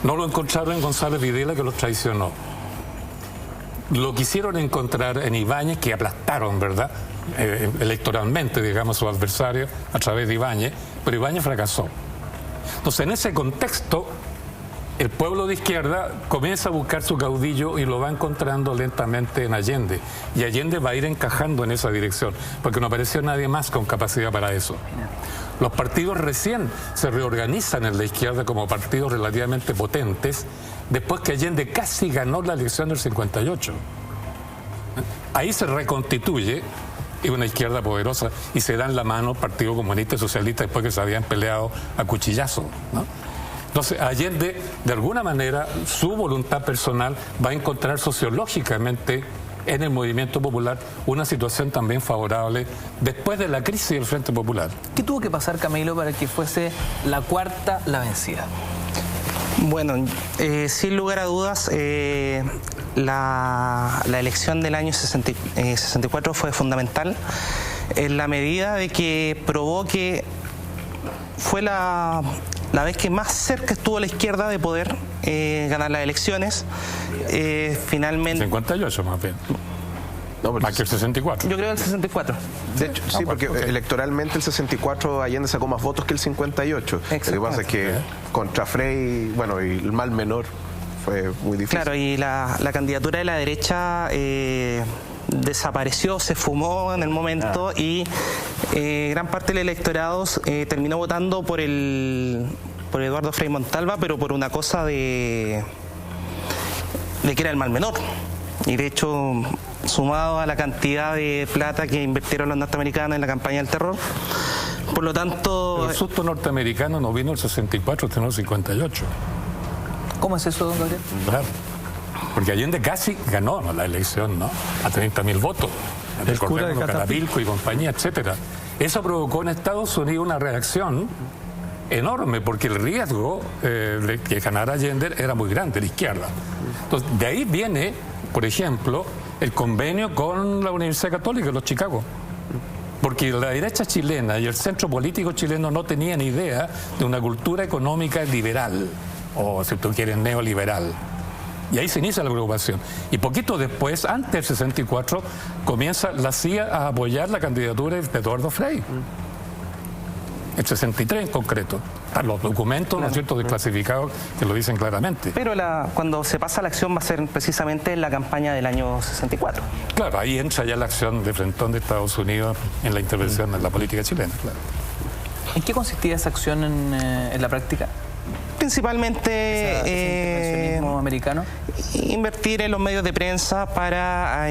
Speaker 3: No lo encontraron en González Videla, que los traicionó. Lo quisieron encontrar en Ibáñez, que aplastaron, ¿verdad?, electoralmente, digamos, a sus adversarios a través de Ibáñez, pero Ibáñez fracasó. Entonces, en ese contexto, el pueblo de izquierda comienza a buscar su caudillo y lo va encontrando lentamente en Allende. Y Allende va a ir encajando en esa dirección, porque no apareció nadie más con capacidad para eso. Los partidos recién se reorganizan en la izquierda como partidos relativamente potentes, después que Allende casi ganó la elección del 58. Ahí se reconstituye y una izquierda poderosa, y se dan la mano Partido Comunista y Socialista después que se habían peleado a cuchillazo, ¿no? Entonces, Allende, de alguna manera, su voluntad personal va a encontrar sociológicamente en el movimiento popular una situación también favorable después de la crisis del Frente Popular.
Speaker 1: ¿Qué tuvo que pasar, Camilo, para que fuese la cuarta la vencida?
Speaker 2: Bueno, sin lugar a dudas, la elección del año 64 fue fundamental en la medida de que probó que fue la vez que más cerca estuvo la izquierda de poder ganar las elecciones. Finalmente...
Speaker 3: 58 más bien.
Speaker 4: No,
Speaker 3: más que el 64.
Speaker 2: Yo creo el 64.
Speaker 4: De hecho, sí, porque electoralmente el 64 Allende sacó más votos que el 58. Lo que pasa es que contra Frey, bueno, y el mal menor fue muy difícil.
Speaker 2: Claro, y la candidatura de la derecha desapareció, se fumó en el momento y gran parte del electorado terminó votando por Eduardo Frei Montalva, pero por una cosa de que era el mal menor. Y de hecho, sumado a la cantidad de plata que invirtieron los norteamericanos en la campaña del terror, por lo tanto...
Speaker 3: Pero el susto norteamericano no vino el 64, sino el 58.
Speaker 1: ¿Cómo es eso, don Gabriel?
Speaker 3: Claro. Porque Allende casi ganó la elección, ¿no? A 30.000 votos. Recordemos Carabilco y compañía, etcétera. Eso provocó en Estados Unidos una reacción enorme, porque el riesgo de que ganara Allende era muy grande, la izquierda. Entonces, de ahí viene, por ejemplo, el convenio con la Universidad Católica de los Chicago. Porque la derecha chilena y el centro político chileno no tenían idea de una cultura económica liberal, o si tú quieres, neoliberal. Y ahí se inicia la preocupación. Y poquito después, antes del 64, comienza la CIA a apoyar la candidatura de Eduardo Frei. El 63 en concreto. Los documentos, ¿no es cierto?, desclasificados que lo dicen claramente.
Speaker 2: Pero cuando se pasa la acción va a ser precisamente en la campaña del año 64.
Speaker 3: Claro, ahí entra ya la acción de frentón de Estados Unidos en la intervención en la política chilena. Claro.
Speaker 1: ¿En qué consistía esa acción en la práctica?
Speaker 2: Principalmente
Speaker 1: ese intervencionismo americano.
Speaker 2: Invertir en los medios de prensa para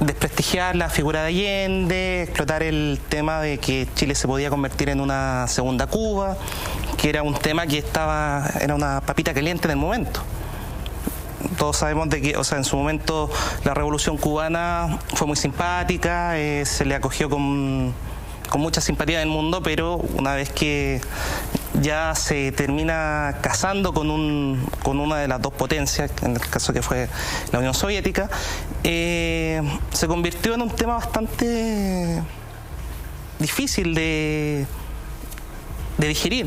Speaker 2: desprestigiar la figura de Allende, explotar el tema de que Chile se podía convertir en una segunda Cuba, que era un tema que era una papita caliente en el momento. Todos sabemos de que, o sea, en su momento la Revolución Cubana fue muy simpática, se le acogió con mucha simpatía del mundo, pero una vez que ya se termina casando con una de las dos potencias, en el caso que fue la Unión Soviética, se convirtió en un tema bastante difícil de digerir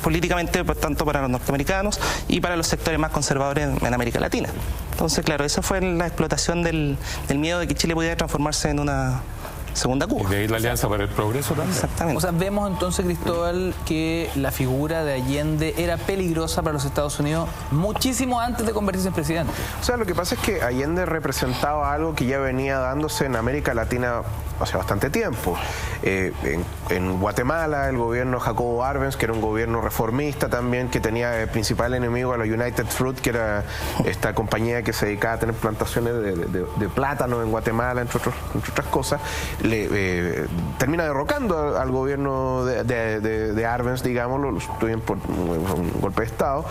Speaker 2: políticamente, por tanto para los norteamericanos y para los sectores más conservadores en América Latina. Entonces, claro, esa fue la explotación del miedo de que Chile pudiera transformarse en una segunda Cuba.
Speaker 3: Y de ahí la Alianza para el Progreso también.
Speaker 2: Exactamente.
Speaker 1: O sea, vemos entonces, Cristóbal, que la figura de Allende era peligrosa para los Estados Unidos muchísimo antes de convertirse en presidente.
Speaker 4: O sea, lo que pasa es que Allende representaba algo que ya venía dándose en América Latina hace bastante tiempo. En Guatemala, el gobierno de Jacobo Arbenz, que era un gobierno reformista también, que tenía el principal enemigo a la United Fruit, que era esta compañía que se dedicaba a tener plantaciones de plátano en Guatemala, entre otras cosas, termina derrocando al gobierno de Arbenz, digámoslo, por un golpe de Estado.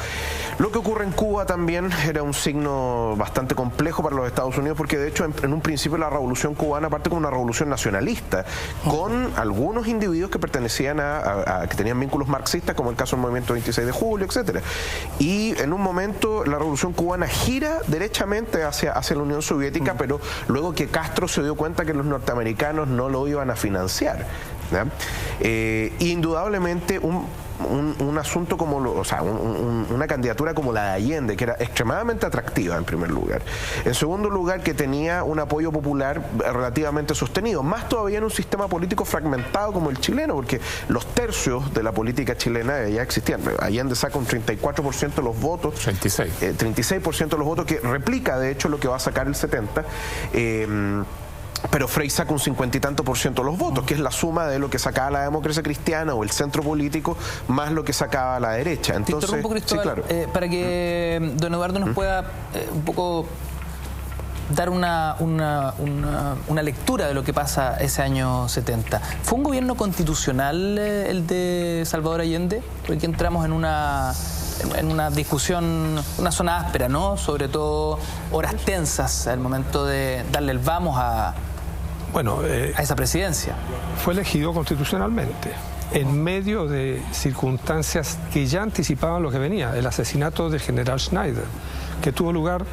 Speaker 4: Lo que ocurre en Cuba también era un signo bastante complejo para los Estados Unidos, porque de hecho en un principio la revolución cubana parte como una revolución nacionalista, con algunos individuos que pertenecían que tenían vínculos marxistas, como el caso del movimiento 26 de julio, etcétera. Y en un momento la revolución cubana gira derechamente hacia la Unión Soviética, pero luego que Castro se dio cuenta que los norteamericanos no lo iban a financiar, ¿ya? Indudablemente un asunto como, una candidatura como la de Allende, que era extremadamente atractiva en primer lugar. En segundo lugar, que tenía un apoyo popular relativamente sostenido, más todavía en un sistema político fragmentado como el chileno, porque los tercios de la política chilena ya existían. Allende saca un 34% de los votos. 36% de los votos, que replica de hecho lo que va a sacar el 70%. Pero Frei saca un 50 y tanto % de los votos, que es la suma de lo que sacaba la democracia cristiana o el centro político, más lo que sacaba la derecha. Entonces,
Speaker 1: te interrumpo, Cristóbal,
Speaker 4: sí, claro.
Speaker 1: Para que don Eduardo nos pueda un poco dar una lectura de lo que pasa ese año 70. ¿Fue un gobierno constitucional el de Salvador Allende? Porque aquí entramos en una discusión, una zona áspera, ¿no? Sobre todo horas tensas al momento de darle el vamos a esa presidencia.
Speaker 5: Fue elegido constitucionalmente, en medio de circunstancias que ya anticipaban lo que venía, el asesinato del general Schneider, que tuvo lugar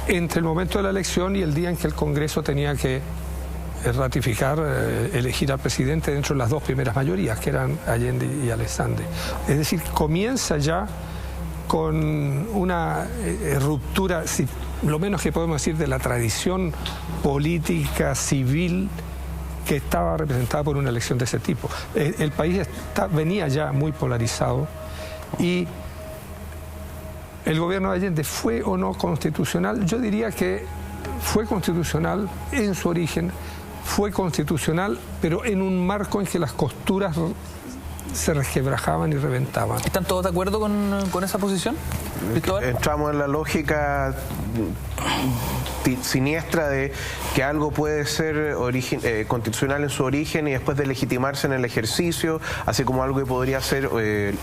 Speaker 5: entre el momento de la elección y el día en que el Congreso tenía que ratificar, elegir al presidente dentro de las dos primeras mayorías, que eran Allende y Alessandri. Es decir, comienza ya con una ruptura, lo menos que podemos decir, de la tradición política, civil, que estaba representada por una elección de ese tipo. El país venía ya muy polarizado y el gobierno de Allende fue o no constitucional. Yo diría que fue constitucional en su origen, fue constitucional, pero en un marco en que las costuras se resquebrajaban y reventaban.
Speaker 1: ¿Están todos de acuerdo con esa posición, Cristóbal?
Speaker 4: Entramos en la lógica siniestra de que algo puede ser constitucional en su origen y después de legitimarse en el ejercicio, así como algo que podría ser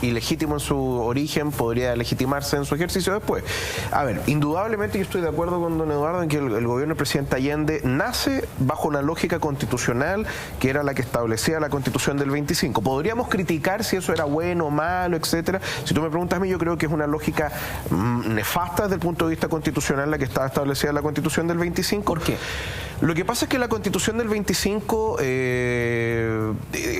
Speaker 4: ilegítimo en su origen podría legitimarse en su ejercicio después. A ver, indudablemente yo estoy de acuerdo con don Eduardo en que el gobierno del presidente Allende nace bajo una lógica constitucional que era la que establecía la Constitución del 25. Podríamos criticar si eso era bueno o malo, etcétera. Si tú me preguntas a mí, yo creo que es una lógica nefasta desde el punto de vista constitucional la que estaba establecida en la Constitución del 25.
Speaker 1: ¿Por qué?
Speaker 4: Lo que pasa es que la Constitución del 25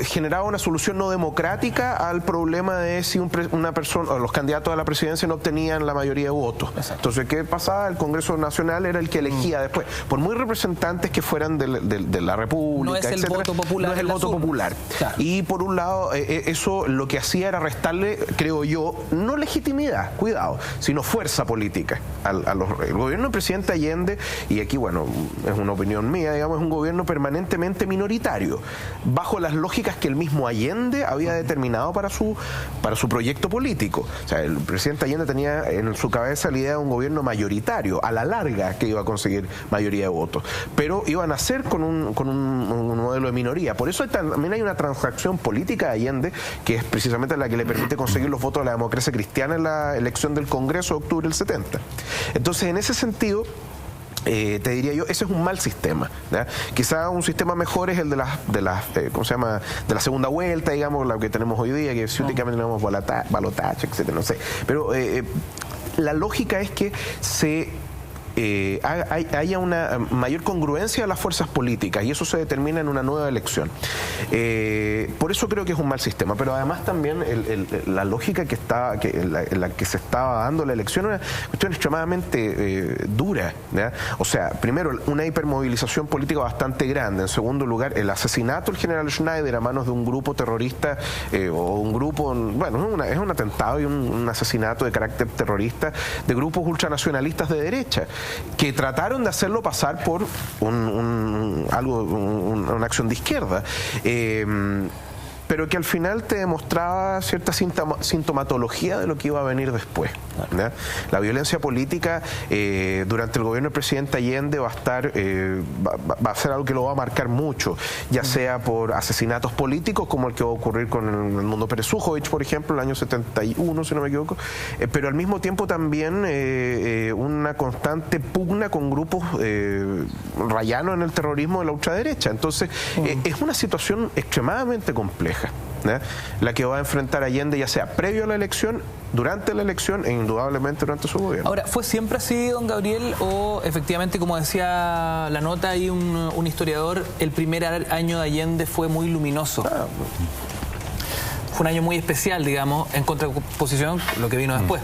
Speaker 4: generaba una solución no democrática al problema de si una persona o los candidatos a la presidencia no obtenían la mayoría de votos. Exacto. Entonces, ¿qué pasaba? El Congreso Nacional era el que elegía después, por muy representantes que fueran de la República,
Speaker 1: no es el
Speaker 4: etcétera,
Speaker 1: voto popular.
Speaker 4: No es el voto popular. Claro. Y por un lado, eso lo que hacía era restarle, creo yo, no legitimidad, cuidado, sino fuerza política el gobierno del presidente Allende, y aquí, bueno, es una opinión mía, digamos, es un gobierno permanentemente minoritario, bajo las lógicas que el mismo Allende había determinado para su proyecto político. O sea, el presidente Allende tenía en su cabeza la idea de un gobierno mayoritario, a la larga que iba a conseguir mayoría de votos, pero iban a ser con un modelo de minoría. Por eso también hay una transacción política de Allende, que es precisamente la que le permite conseguir los votos de la democracia cristiana en la elección del Congreso de octubre del 70. Entonces, en ese sentido, te diría yo, ese es un mal sistema, ¿ya? Quizá un sistema mejor es el de ¿cómo se llama? De la segunda vuelta, digamos, la que tenemos hoy día, que únicamente tenemos balotaje, etcétera, no sé. Pero la lógica es que haya una mayor congruencia de las fuerzas políticas y eso se determina en una nueva elección. Por eso creo que es un mal sistema, pero además también la lógica en la que se estaba dando la elección era una cuestión extremadamente dura, ¿ya? O sea, primero, una hipermovilización política bastante grande. En segundo lugar, el asesinato del general Schneider a manos de un grupo terrorista o un grupo, bueno, es un atentado y un asesinato de carácter terrorista de grupos ultranacionalistas de derecha, que trataron de hacerlo pasar por una acción de izquierda, pero que al final te demostraba cierta sintomatología de lo que iba a venir después, ¿ya? La violencia política durante el gobierno del presidente Allende va a ser algo que lo va a marcar mucho, ya sea por asesinatos políticos como el que va a ocurrir con el Mundo Pérez Zújovich, por ejemplo, el año 71, si no me equivoco, pero al mismo tiempo también una constante pugna con grupos rayanos en el terrorismo de la ultraderecha. Entonces, es una situación extremadamente compleja, ¿ya? La que va a enfrentar Allende, ya sea previo a la elección, durante la elección e indudablemente durante su gobierno.
Speaker 1: Ahora, ¿fue siempre así, don Gabriel, o efectivamente, como decía la nota ahí un historiador, el primer año de Allende fue muy luminoso? Fue un año muy especial, digamos, en contraposición a lo que vino después.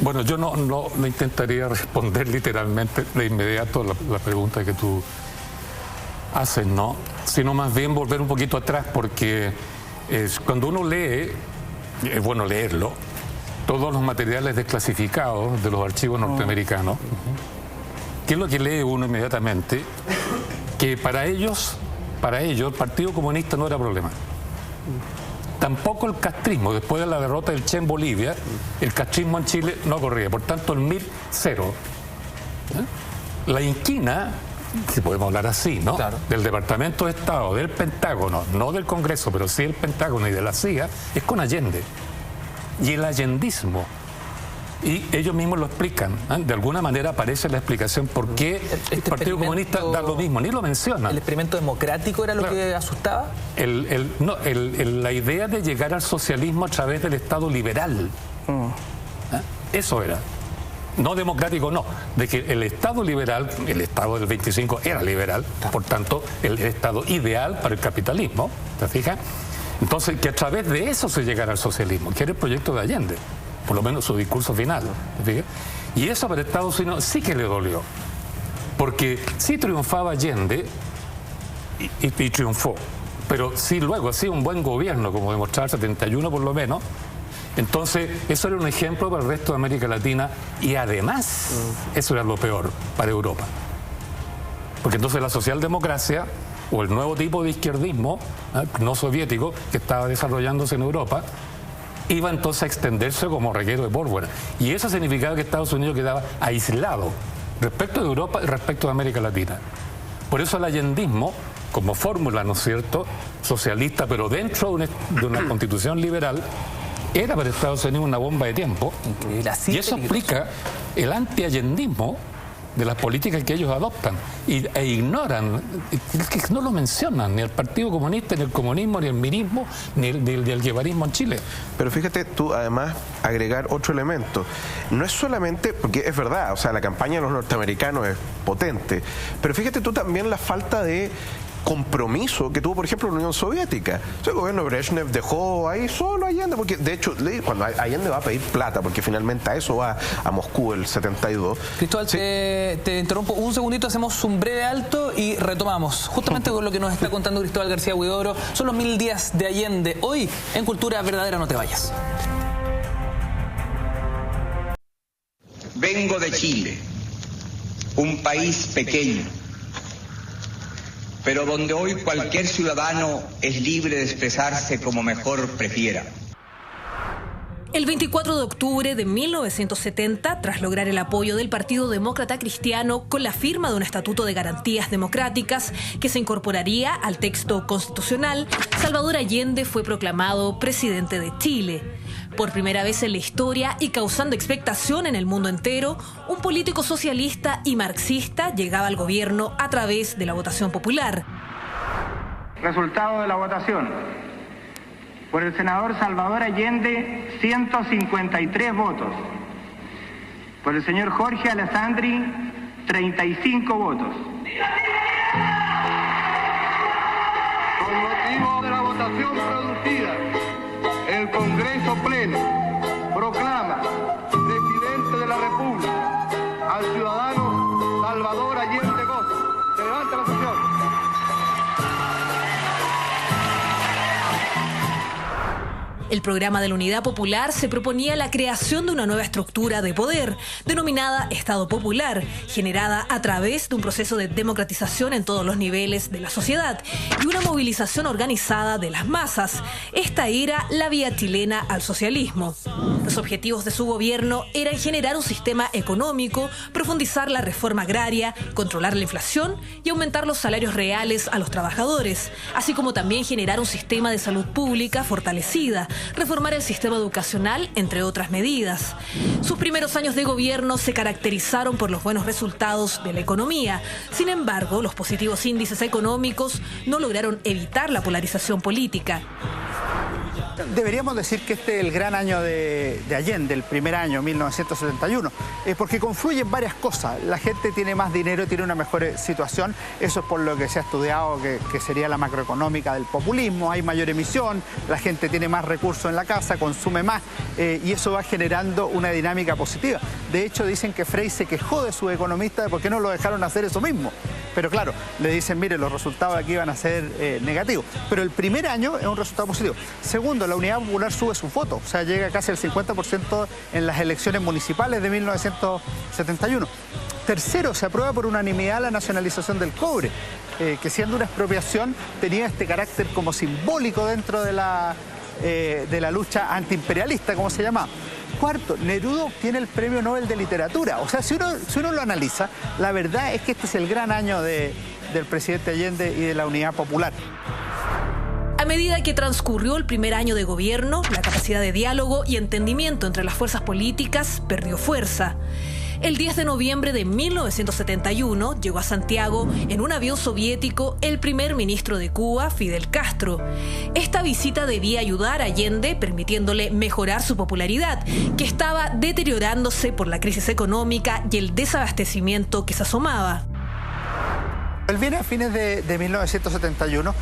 Speaker 3: Bueno, yo no intentaría responder literalmente de inmediato la pregunta que tú haces, ¿no? Sino más bien volver un poquito atrás, porque cuando uno lee, es bueno leerlo, todos los materiales desclasificados de los archivos norteamericanos, ¿qué es lo que lee uno inmediatamente? Que para ellos el Partido Comunista no era problema. Tampoco el castrismo. Después de la derrota del Che en Bolivia, el castrismo en Chile no corría. Por tanto, el MIR, cero. la inquina, si podemos hablar así, ¿no?
Speaker 1: Claro.
Speaker 3: Del Departamento de Estado, del Pentágono, no del Congreso, pero sí del Pentágono y de la CIA, es con Allende. Y el allendismo, y ellos mismos lo explican, ¿eh? De alguna manera aparece la explicación por qué el Partido Comunista da lo mismo, ni lo menciona.
Speaker 1: ¿El experimento democrático era lo que asustaba?
Speaker 3: La idea de llegar al socialismo a través del Estado liberal. ¿Eh? Eso era. No democrático, no. De que el Estado liberal, el Estado del 25 era liberal, por tanto, el Estado ideal para el capitalismo, ¿te fijas? Entonces, que a través de eso se llegara al socialismo, que era el proyecto de Allende, por lo menos su discurso final, ¿te fijas? Y eso para Estados Unidos sí que le dolió, porque sí triunfaba Allende, y triunfó, pero sí luego hacía un buen gobierno, como demostraba el 71 por lo menos. Entonces, eso era un ejemplo para el resto de América Latina y además, eso era lo peor para Europa. Porque entonces la socialdemocracia, o el nuevo tipo de izquierdismo, no soviético, que estaba desarrollándose en Europa, iba entonces a extenderse como reguero de pólvora. Y eso significaba que Estados Unidos quedaba aislado respecto de Europa y respecto de América Latina. Por eso el allendismo, como fórmula, ¿no es cierto?, socialista, pero dentro de una constitución liberal, era para Estados Unidos una bomba de tiempo.
Speaker 1: Increíble.
Speaker 3: Y eso explica el anti-allendismo de las políticas que ellos adoptan e ignoran, que no lo mencionan ni el Partido Comunista, ni el comunismo, ni el mirismo, ni el guevarismo en Chile.
Speaker 4: Pero fíjate tú, además, agregar otro elemento. No es solamente, porque es verdad, o sea, la campaña de los norteamericanos es potente, pero fíjate tú también la falta de compromiso que tuvo, por ejemplo, la Unión Soviética. O sea, el gobierno de Brezhnev dejó ahí solo a Allende, porque de hecho, cuando Allende va a pedir plata, porque finalmente a eso va a Moscú el 72.
Speaker 1: Cristóbal, sí. te interrumpo un segundito, hacemos un breve alto y retomamos. Justamente con lo que nos está contando Cristóbal García Huidobro, son los 1000 días de Allende. Hoy, en Cultura Verdadera, no te vayas.
Speaker 6: Vengo de Chile, un país pequeño, pero donde hoy cualquier ciudadano es libre de expresarse como mejor prefiera.
Speaker 7: El 24 de octubre de 1970, tras lograr el apoyo del Partido Demócrata Cristiano con la firma de un Estatuto de Garantías Democráticas que se incorporaría al texto constitucional, Salvador Allende fue proclamado presidente de Chile. Por primera vez en la historia y causando expectación en el mundo entero, un político socialista y marxista llegaba al gobierno a través de la votación popular.
Speaker 8: Resultado de la votación. Por el senador Salvador Allende, 153 votos. Por el señor Jorge Alessandri, 35 votos.
Speaker 9: Con motivo de la votación producida, el Congreso Pleno proclama presidente de la República al ciudadano Salvador Allende Goza. Se levanta la sesión.
Speaker 7: El programa de la Unidad Popular se proponía la creación de una nueva estructura de poder, denominada Estado Popular, generada a través de un proceso de democratización en todos los niveles de la sociedad y una movilización organizada de las masas. Esta era la vía chilena al socialismo. Los objetivos de su gobierno eran generar un sistema económico, profundizar la reforma agraria, controlar la inflación y aumentar los salarios reales a los trabajadores, así como también generar un sistema de salud pública fortalecida, reformar el sistema educacional, entre otras medidas. Sus primeros años de gobierno se caracterizaron por los buenos resultados de la economía. Sin embargo, los positivos índices económicos no lograron evitar la polarización política.
Speaker 10: Deberíamos decir que este es el gran año de Allende, el primer año, 1971, porque confluyen varias cosas. La gente tiene más dinero, tiene una mejor situación, eso es por lo que se ha estudiado que sería la macroeconómica del populismo, hay mayor emisión, la gente tiene más recursos en la casa, consume más, y eso va generando una dinámica positiva. De hecho, dicen que Frey se quejó de sus economistas de por qué no lo dejaron hacer eso mismo. Pero claro, le dicen, mire, los resultados aquí van a ser negativos. Pero el primer año es un resultado positivo. Segundo, la Unidad Popular sube su voto, o sea, llega casi al 50% en las elecciones municipales de 1971. Tercero, se aprueba por unanimidad la nacionalización del cobre, que siendo una expropiación tenía este carácter como simbólico dentro de la lucha antiimperialista, como se llama. cuarto, Neruda obtiene el Premio Nobel de Literatura. O sea, si uno lo analiza, la verdad es que este es el gran año del presidente Allende y de la Unidad Popular.
Speaker 7: A medida que transcurrió el primer año de gobierno, la capacidad de diálogo y entendimiento entre las fuerzas políticas perdió fuerza. El 10 de noviembre de 1971 llegó a Santiago en un avión soviético el primer ministro de Cuba, Fidel Castro. Esta visita debía ayudar a Allende, permitiéndole mejorar su popularidad, que estaba deteriorándose por la crisis económica y el desabastecimiento que se asomaba.
Speaker 10: Él viene a fines de 1971.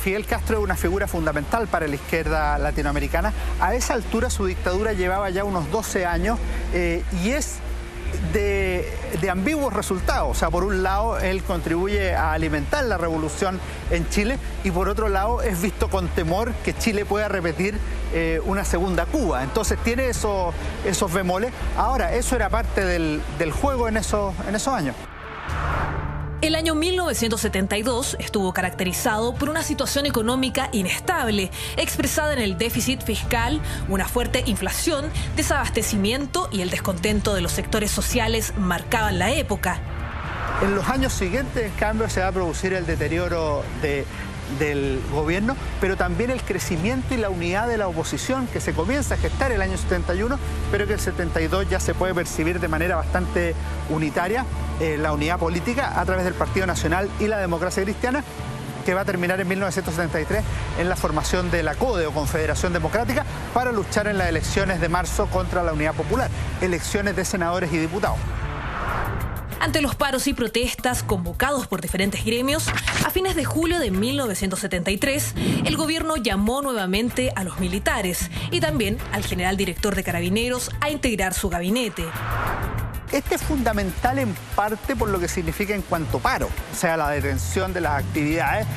Speaker 10: Fidel Castro es una figura fundamental para la izquierda latinoamericana. A esa altura su dictadura llevaba ya unos 12 años y es de ambiguos resultados. O sea, por un lado, él contribuye a alimentar la revolución en Chile y por otro lado, es visto con temor que Chile pueda repetir una segunda Cuba. Entonces tiene esos bemoles. Ahora, eso era parte del juego en esos años.
Speaker 7: El año 1972 estuvo caracterizado por una situación económica inestable, expresada en el déficit fiscal, una fuerte inflación, desabastecimiento y el descontento de los sectores sociales marcaban la época.
Speaker 10: En los años siguientes, en cambio, se va a producir el deterioro del gobierno, pero también el crecimiento y la unidad de la oposición que se comienza a gestar el año 71, pero que el 72 ya se puede percibir de manera bastante unitaria, la unidad política a través del Partido Nacional y la Democracia Cristiana, que va a terminar en 1973 en la formación de la CODE o Confederación Democrática para luchar en las elecciones de marzo contra la Unidad Popular, elecciones de senadores y diputados.
Speaker 7: Ante los paros y protestas convocados por diferentes gremios, a fines de julio de 1973, el gobierno llamó nuevamente a los militares y también al general director de Carabineros a integrar su gabinete.
Speaker 10: Este es fundamental en parte por lo que significa en cuanto paro, o sea, la detención de las actividades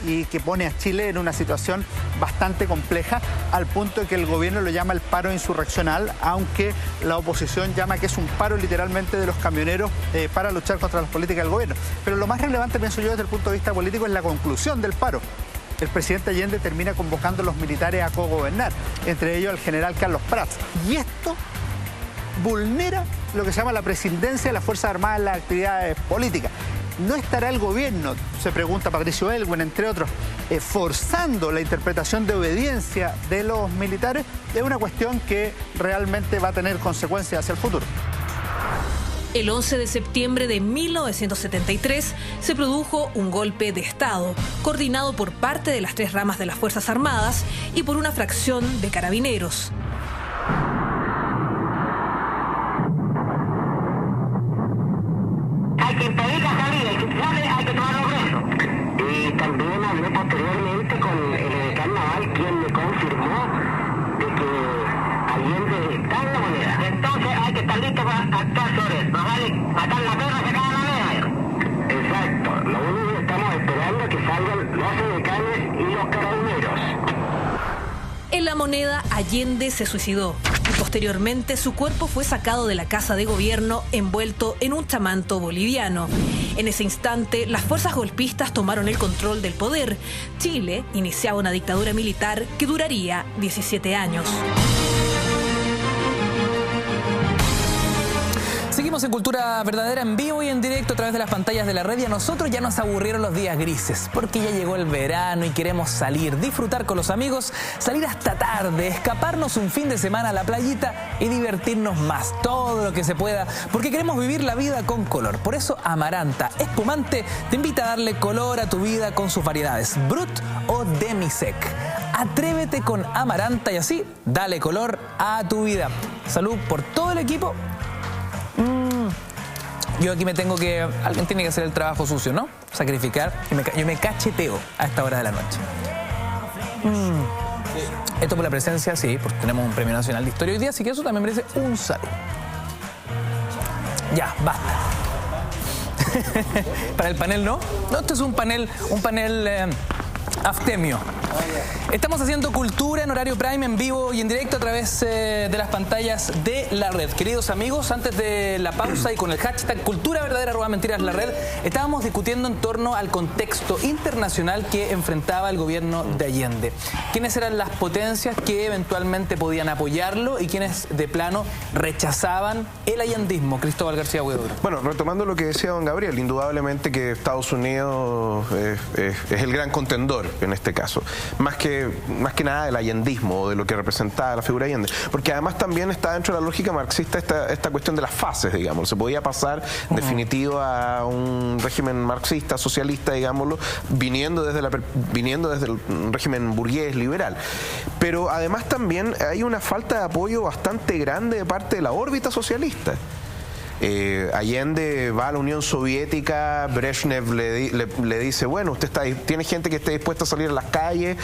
Speaker 10: y que pone a Chile en una situación bastante compleja, al punto de que el gobierno lo llama el paro insurreccional, aunque la oposición llama que es un paro literalmente de los camioneros para luchar contra las políticas del gobierno. Pero lo más relevante, pienso yo, desde el punto de vista político, es la conclusión del paro. El presidente Allende termina convocando a los militares a cogobernar, entre ellos el general Carlos Prats. Y esto vulnera lo que se llama la presidencia de las Fuerzas Armadas en las actividades políticas. ¿No estará el gobierno, se pregunta Patricio Elwin, entre otros, forzando la interpretación de obediencia de los militares? Es una cuestión que realmente va a tener consecuencias hacia el futuro.
Speaker 7: El 11 de septiembre de 1973 se produjo un golpe de Estado, coordinado por parte de las tres ramas de las Fuerzas Armadas y por una fracción de Carabineros.
Speaker 11: Hay que impedir la salida, hay que tomarlo preso. Y también hablé posteriormente con el edecán naval, quien me confirmó de que Allende está en la moneda. Entonces hay que estar listo para actuar sobre eso. No vale matar la perra, sacar la moneda. Exacto. Lo único que estamos esperando es que salgan los edecanes y los carabineros.
Speaker 7: En la moneda, Allende se suicidó y posteriormente su cuerpo fue sacado de la casa de gobierno envuelto en un chamanto boliviano. En ese instante, las fuerzas golpistas tomaron el control del poder. Chile iniciaba una dictadura militar que duraría 17 años.
Speaker 1: Seguimos en Cultura Verdadera en vivo y en directo a través de las pantallas de la red y a nosotros ya nos aburrieron los días grises porque ya llegó el verano y queremos salir, disfrutar con los amigos, salir hasta tarde, escaparnos un fin de semana a la playita y divertirnos más, todo lo que se pueda, porque queremos vivir la vida con color. Por eso Amaranta Espumante te invita a darle color a tu vida con sus variedades Brut o Demisec. Atrévete con Amaranta y así dale color a tu vida. Salud por todo el equipo. Yo aquí alguien tiene que hacer el trabajo sucio, ¿no? Sacrificar. Yo me cacheteo a esta hora de la noche. Esto por la presencia, sí, porque tenemos un Premio Nacional de Historia hoy día, así que eso también merece un saludo. Ya, basta. Para el panel, ¿no? No, este es un panel Aftemio. Estamos haciendo cultura en horario prime, en vivo y en directo a través de las pantallas de la red. Queridos amigos, antes de la pausa y con el hashtag Cultura Verdadera @Mentiras la red, estábamos discutiendo en torno al contexto internacional que enfrentaba el gobierno de Allende. ¿Quiénes eran las potencias que eventualmente podían apoyarlo y quiénes de plano rechazaban el allendismo? Cristóbal García Huidobro.
Speaker 4: Bueno, retomando lo que decía don Gabriel, indudablemente que Estados Unidos es el gran contendor en este caso, más que nada del allendismo o de lo que representaba la figura de Allende, porque además también está dentro de la lógica marxista esta cuestión de las fases, digamos. Se podía pasar en definitivo a un régimen marxista, socialista, digámoslo, viniendo desde el régimen burgués, liberal. Pero además también hay una falta de apoyo bastante grande de parte de la órbita socialista. Allende va a la Unión Soviética, Brezhnev le dice, bueno, usted tiene gente que esté dispuesta a salir a las calles,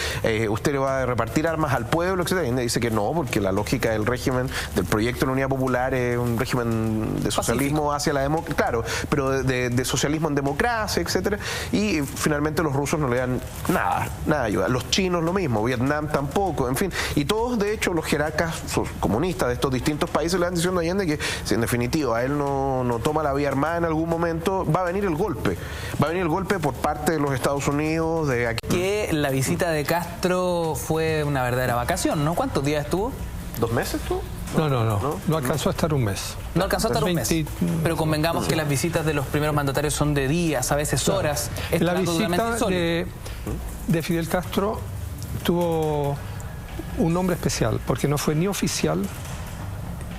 Speaker 4: usted le va a repartir armas al pueblo, etc. Allende dice que no, porque la lógica del régimen, del proyecto de la Unidad Popular es un régimen de socialismo pacífico hacia la democracia, claro, pero de socialismo en democracia, etc. Y finalmente los rusos no le dan nada de ayuda. Los chinos lo mismo, Vietnam tampoco, en fin. Y todos, de hecho, los jerarcas comunistas de estos distintos países le dan diciendo a Allende que, si en definitiva a él no toma la vía armada en algún momento, va a venir el golpe. Va a venir el golpe por parte de los Estados Unidos, de aquí.
Speaker 1: Que la visita de Castro fue una verdadera vacación, ¿no? ¿Cuántos días estuvo?
Speaker 4: ¿2 meses estuvo?
Speaker 5: No alcanzó a estar un mes.
Speaker 1: No alcanzó a estar un mes. Pero convengamos que las visitas de los primeros mandatarios son de días, a veces horas.
Speaker 5: La visita de Fidel Castro tuvo un nombre especial, porque no fue ni oficial,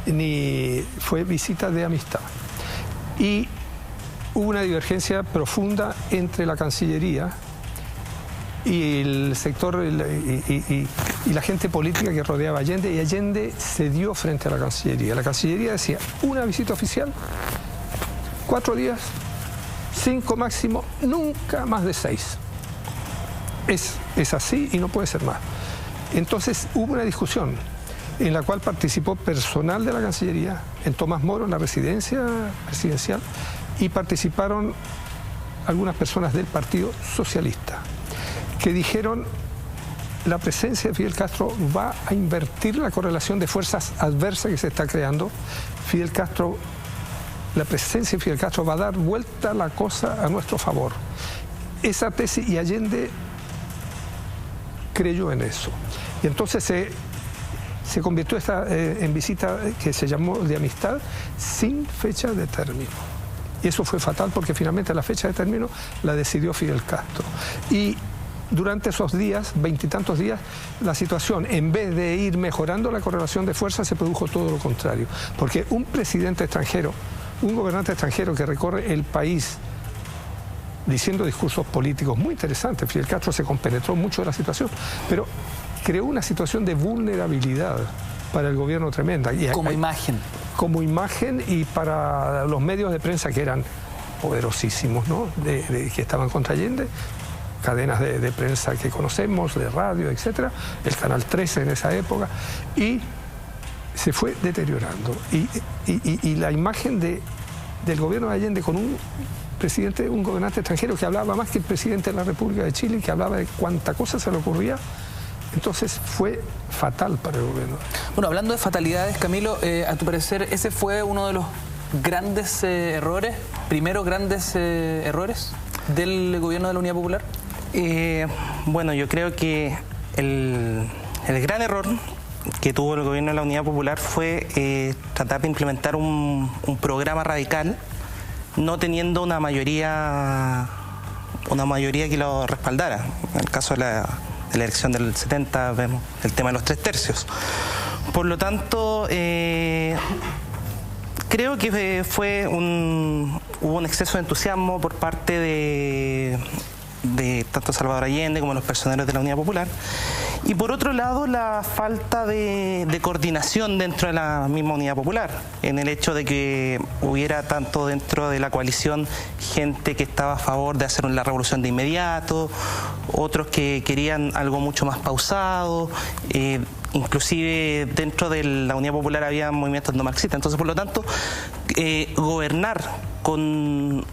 Speaker 5: ni fue visita de amistad. Y hubo una divergencia profunda entre la Cancillería y el sector y la gente política que rodeaba a Allende, y Allende cedió frente a la Cancillería. La Cancillería decía, una visita oficial, 4 días, 5 máximo, nunca más de 6. Es así y no puede ser más. Entonces hubo una discusión en la cual participó personal de la Cancillería, en Tomás Moro, en la residencia presidencial, y participaron algunas personas del Partido Socialista, que dijeron, la presencia de Fidel Castro va a invertir la correlación de fuerzas adversas que se está creando. La presencia de Fidel Castro va a dar vuelta la cosa a nuestro favor. Esa tesis, y Allende creyó en eso. Y entonces se convirtió en visita que se llamó de amistad sin fecha de término. Y eso fue fatal, porque finalmente la fecha de término la decidió Fidel Castro. Y durante esos días, 20 y tantos días, la situación, en vez de ir mejorando la correlación de fuerzas, se produjo todo lo contrario. Porque un presidente extranjero, un gobernante extranjero que recorre el país diciendo discursos políticos muy interesantes, Fidel Castro se compenetró mucho de la situación, pero creó una situación de vulnerabilidad para el gobierno tremenda. Y
Speaker 1: como imagen.
Speaker 5: Como imagen, y para los medios de prensa, que eran poderosísimos, ¿no? Que estaban contra Allende, cadenas de prensa que conocemos, de radio, etcétera, el Canal 13 en esa época, y se fue deteriorando. Y la imagen del gobierno de Allende con un gobernante extranjero que hablaba más que el presidente de la República de Chile, que hablaba de cuánta cosa se le ocurría, entonces fue fatal para el gobierno.
Speaker 1: Bueno, hablando de fatalidades, Camilo, a tu parecer, ¿ese fue uno de los grandes errores, primeros grandes errores del gobierno de la Unidad Popular?
Speaker 2: Bueno, yo creo que el gran error que tuvo el gobierno de la Unidad Popular fue tratar de implementar un programa radical, no teniendo una mayoría que lo respaldara. En el caso de la elección del 70 vemos el tema de los 3/3. Por lo tanto, creo que hubo un exceso de entusiasmo por parte de tanto Salvador Allende como los personeros de la Unidad Popular, y por otro lado la falta de coordinación dentro de la misma Unidad Popular, en el hecho de que hubiera tanto dentro de la coalición gente que estaba a favor de hacer la revolución de inmediato, otros que querían algo mucho más pausado, inclusive dentro de la Unidad Popular había movimientos no marxistas. Entonces, por lo tanto, gobernar con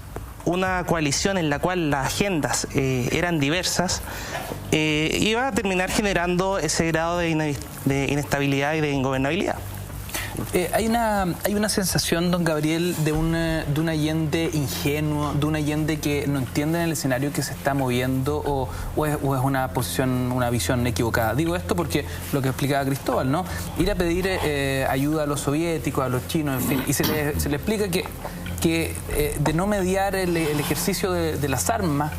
Speaker 2: una coalición en la cual las agendas eran diversas, iba a terminar generando ese grado de inestabilidad y de ingobernabilidad.
Speaker 1: Hay una sensación, don Gabriel, de un Allende ingenuo, de un Allende que no entiende el escenario que se está moviendo, o es una visión equivocada. Digo esto porque lo que explicaba Cristóbal, ¿no? Ir a pedir ayuda a los soviéticos, a los chinos, en fin, y se le explica que de no mediar el ejercicio de las armas,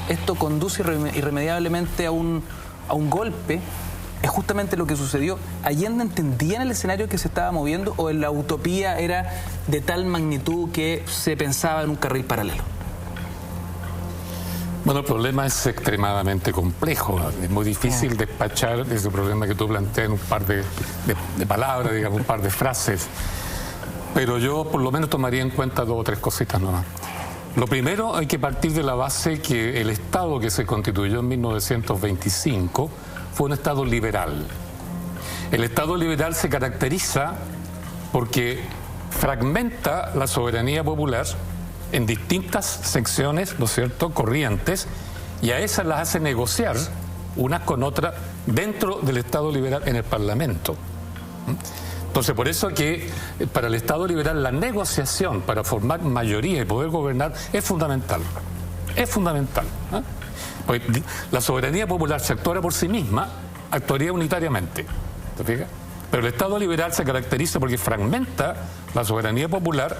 Speaker 1: esto conduce irremediablemente a un golpe. Es justamente lo que sucedió. ¿Allende entendía en el escenario que se estaba moviendo, o en la utopía era de tal magnitud que se pensaba en un carril paralelo?
Speaker 3: Bueno, el problema es extremadamente complejo. Es muy difícil despachar ese problema que tú planteas en un par de palabras, digamos, un par de frases. Pero yo por lo menos tomaría en cuenta 2 o 3 cositas nomás. Lo primero, hay que partir de la base que el Estado que se constituyó en 1925 fue un Estado liberal. El Estado liberal se caracteriza porque fragmenta la soberanía popular en distintas secciones, ¿no es cierto?, corrientes, y a esas las hace negociar unas con otras dentro del Estado liberal en el Parlamento. Entonces, por eso que para el Estado liberal la negociación para formar mayoría y poder gobernar es fundamental. Es fundamental, ¿eh? Porque la soberanía popular, si actuara por sí misma, actuaría unitariamente. ¿Te fijas? Pero el Estado liberal se caracteriza porque fragmenta la soberanía popular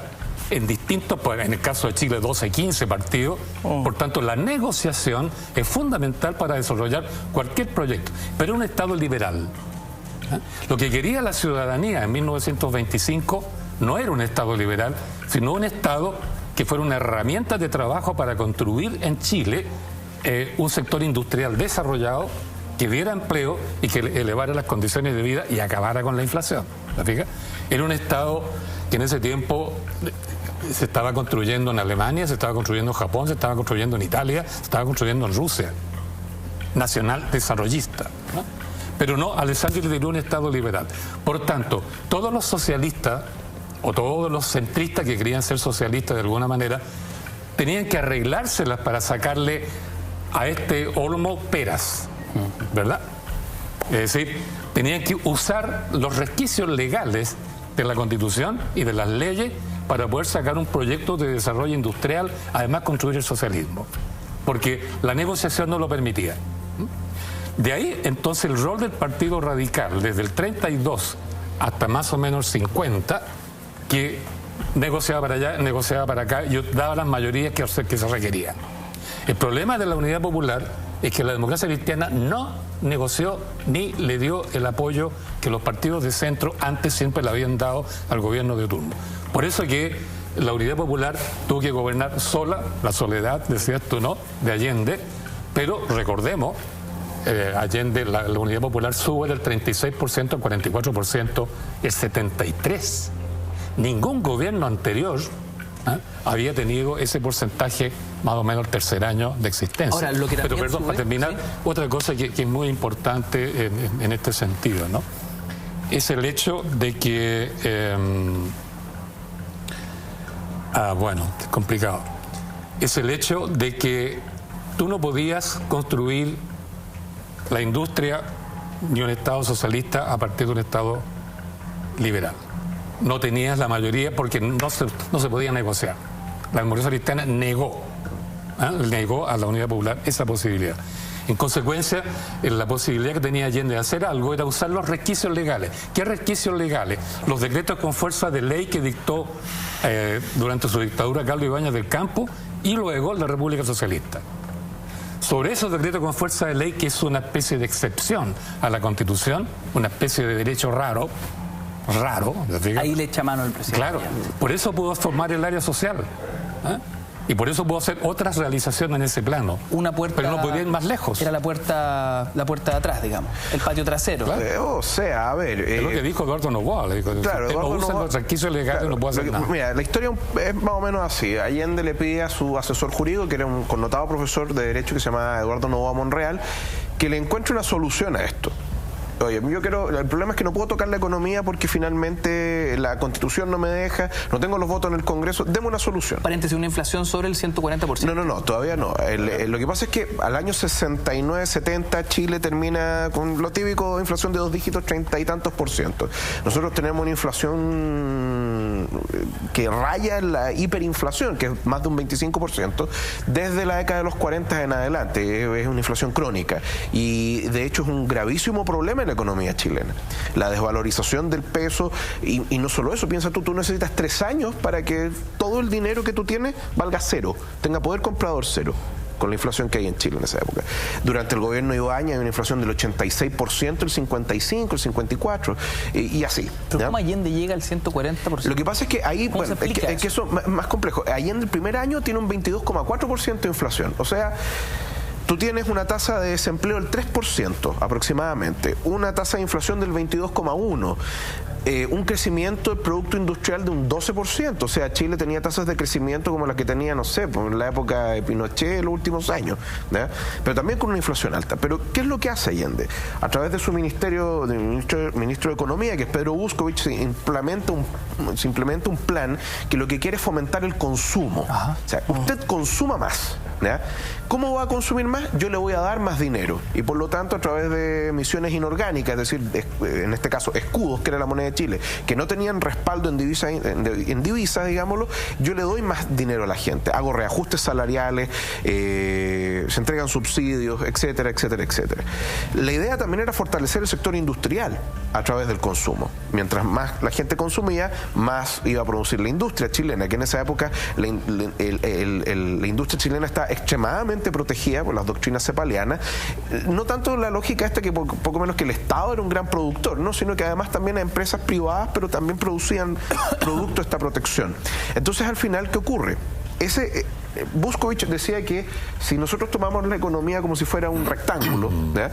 Speaker 3: en distintos, en el caso de Chile, 12, 15 partidos. Por tanto, la negociación es fundamental para desarrollar cualquier proyecto. Pero un Estado liberal. Lo que quería la ciudadanía en 1925 no era un Estado liberal, sino un Estado que fuera una herramienta de trabajo para construir en Chile un sector industrial desarrollado que diera empleo y que elevara las condiciones de vida y acabara con la inflación. ¿La fija? Era un Estado que en ese tiempo se estaba construyendo en Alemania, se estaba construyendo en Japón, se estaba construyendo en Italia, se estaba construyendo en Rusia. Nacional desarrollista, ¿no? Pero no, Alessandri le dio un Estado liberal. Por tanto, todos los socialistas o todos los centristas que querían ser socialistas de alguna manera tenían que arreglárselas para sacarle a este olmo peras, ¿verdad? Es decir, tenían que usar los resquicios legales de la Constitución y de las leyes para poder sacar un proyecto de desarrollo industrial, además construir el socialismo, porque la negociación no lo permitía. De ahí, entonces, el rol del Partido Radical, desde el 32 hasta más o menos 50, que negociaba para allá, negociaba para acá, y daba las mayorías que se requerían. El problema de la Unidad Popular es que la democracia cristiana no negoció ni le dio el apoyo que los partidos de centro antes siempre le habían dado al gobierno de turno. Por eso que la Unidad Popular tuvo que gobernar sola, la soledad, decías tú, ¿no?, de Allende, pero recordemos, Allende, la Unidad Popular sube del 36% al 44%, el 73%. Ningún gobierno anterior había tenido ese porcentaje más o menos el tercer año de existencia.
Speaker 1: Ahora, lo que
Speaker 3: pero perdón,
Speaker 1: sube,
Speaker 3: para terminar,
Speaker 1: ¿sí?,
Speaker 3: otra cosa que es muy importante en este sentido, ¿no?, es el hecho de que bueno, es complicado. Es el hecho de que tú no podías construir la industria ni un Estado socialista a partir de un Estado liberal. No tenías la mayoría porque no se podía negociar. La democracia cristiana negó a la Unidad Popular esa posibilidad. En consecuencia, la posibilidad que tenía Allende de hacer algo era usar los resquicios legales. ¿Qué resquicios legales? Los decretos con fuerza de ley que dictó durante su dictadura Carlos Ibáñez del Campo y luego la República Socialista. Sobre esos decretos con fuerza de ley, que es una especie de excepción a la Constitución, una especie de derecho raro,
Speaker 1: ahí le echa mano el presidente.
Speaker 3: Claro, por eso pudo formar el área social, y por eso pudo hacer otras realizaciones en ese plano.
Speaker 1: Una puerta,
Speaker 3: pero no podía ir más lejos.
Speaker 1: Era la puerta de atrás, digamos, el patio trasero.
Speaker 4: Claro. O sea, a ver...
Speaker 3: es lo que dijo Eduardo Noboa.
Speaker 4: Claro,
Speaker 3: no usa los resquicios legales, claro, no puede hacer nada.
Speaker 4: Mira, la historia es más o menos así. Allende le pide a su asesor jurídico, que era un connotado profesor de Derecho que se llama Eduardo Noboa Monreal, que le encuentre una solución a esto. Oye, el problema es que no puedo tocar la economía porque finalmente la Constitución no me deja, no tengo los votos en el Congreso, demos una solución.
Speaker 1: Paréntesis, una inflación sobre el 140%.
Speaker 4: No, todavía no. Lo que pasa es que al año 69, 70, Chile termina con lo típico, inflación de 2 dígitos, 30 y tantos %. Nosotros tenemos una inflación que raya la hiperinflación, que es más de un 25%, desde la década de los 40 en adelante. Es una inflación crónica y de hecho es un gravísimo problema en la economía chilena. La desvalorización del peso y no solo eso, piensa tú necesitas 3 años para que todo el dinero que tú tienes valga cero, tenga poder comprador cero, con la inflación que hay en Chile en esa época. Durante el gobierno de Ibañez hay una inflación del 86%, el 55%, el 54%, y así.
Speaker 1: ¿Pero cómo Allende llega al 140%?
Speaker 4: Lo que pasa es que ahí, bueno, es que eso es más complejo. Allende el primer año tiene un 22,4% de inflación. O sea, tú tienes una tasa de desempleo del 3% aproximadamente, una tasa de inflación del 22,1%, un crecimiento del Producto Industrial de un 12%. O sea, Chile tenía tasas de crecimiento como las que tenía, no sé, en la época de Pinochet en los últimos años, ¿ya? Pero también con una inflación alta. Pero, ¿qué es lo que hace Allende? A través de su ministro de Economía, que es Pedro Buscovich, se implementa un plan que lo que quiere es fomentar el consumo. Ajá. O sea, usted consuma más, ¿ya? ¿Cómo va a consumir más? Yo le voy a dar más dinero. Y por lo tanto, a través de emisiones inorgánicas, es decir, en este caso, escudos, que era la moneda de Chile, que no tenían respaldo en divisas, digámoslo, yo le doy más dinero a la gente. Hago reajustes salariales, se entregan subsidios, etcétera, etcétera, etcétera. La idea también era fortalecer el sector industrial a través del consumo. Mientras más la gente consumía, más iba a producir la industria chilena, que en esa época la industria chilena está extremadamente protegida por las doctrinas cepalianas, no tanto la lógica esta que poco menos que el Estado era un gran productor, ¿no? Sino que además también hay empresas privadas, pero también producían producto de esta protección. Entonces, al final, ¿qué ocurre? Buscovich decía que si nosotros tomamos la economía como si fuera un rectángulo, ¿ya?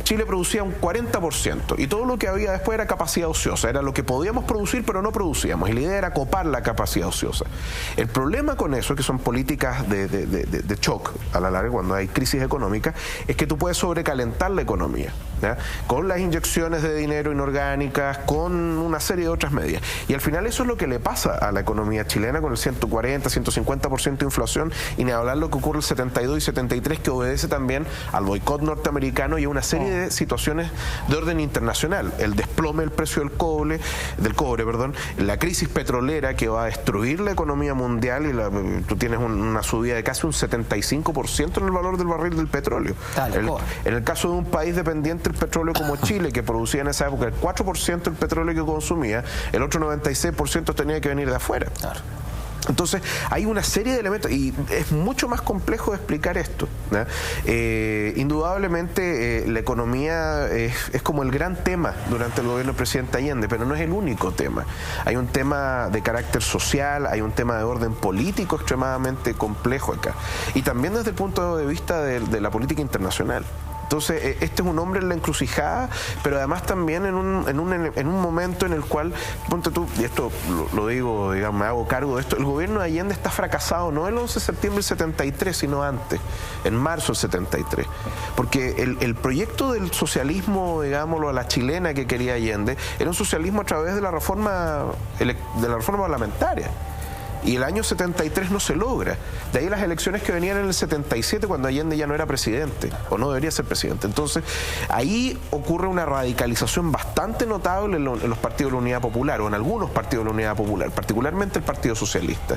Speaker 4: Chile producía un 40% y todo lo que había después era capacidad ociosa, era lo que podíamos producir pero no producíamos, y la idea era copar la capacidad ociosa. El problema con eso, que son políticas de shock a la larga cuando hay crisis económica, es que tú puedes sobrecalentar la economía, ¿ya? Con las inyecciones de dinero inorgánicas, con una serie de otras medidas, y al final eso es lo que le pasa a la economía chilena con el 140, 150% de inflación, y ni hablar lo que ocurre el 72 y 73, que obedece también al boicot norteamericano y a una serie de situaciones de orden internacional. El desplome del precio del cobre, la crisis petrolera que va a destruir la economía mundial, y tú tienes una subida de casi un 75% en el valor del barril del petróleo. En el caso de un país dependiente del petróleo como Chile, que producía en esa época el 4% del petróleo que consumía, el otro 96% tenía que venir de afuera. Claro. Entonces, hay una serie de elementos y es mucho más complejo de explicar esto, ¿no? Indudablemente, la economía es como el gran tema durante el gobierno del presidente Allende, pero no es el único tema. Hay un tema de carácter social, hay un tema de orden político extremadamente complejo acá. Y también desde el punto de vista de la política internacional. Entonces, este es un hombre en la encrucijada, pero además también en un momento en el cual, ponte tú, y esto lo digo, digamos, me hago cargo de esto, el gobierno de Allende está fracasado no el 11 de septiembre del 73, sino antes, en marzo del 73. Porque el proyecto del socialismo, digámoslo, a la chilena que quería Allende, era un socialismo a través de la reforma parlamentaria. Y el año 73 no se logra. De ahí las elecciones que venían en el 77, cuando Allende ya no era presidente, o no debería ser presidente. Entonces, ahí ocurre una radicalización bastante notable en los partidos de la Unidad Popular, o en algunos partidos de la Unidad Popular, particularmente el Partido Socialista.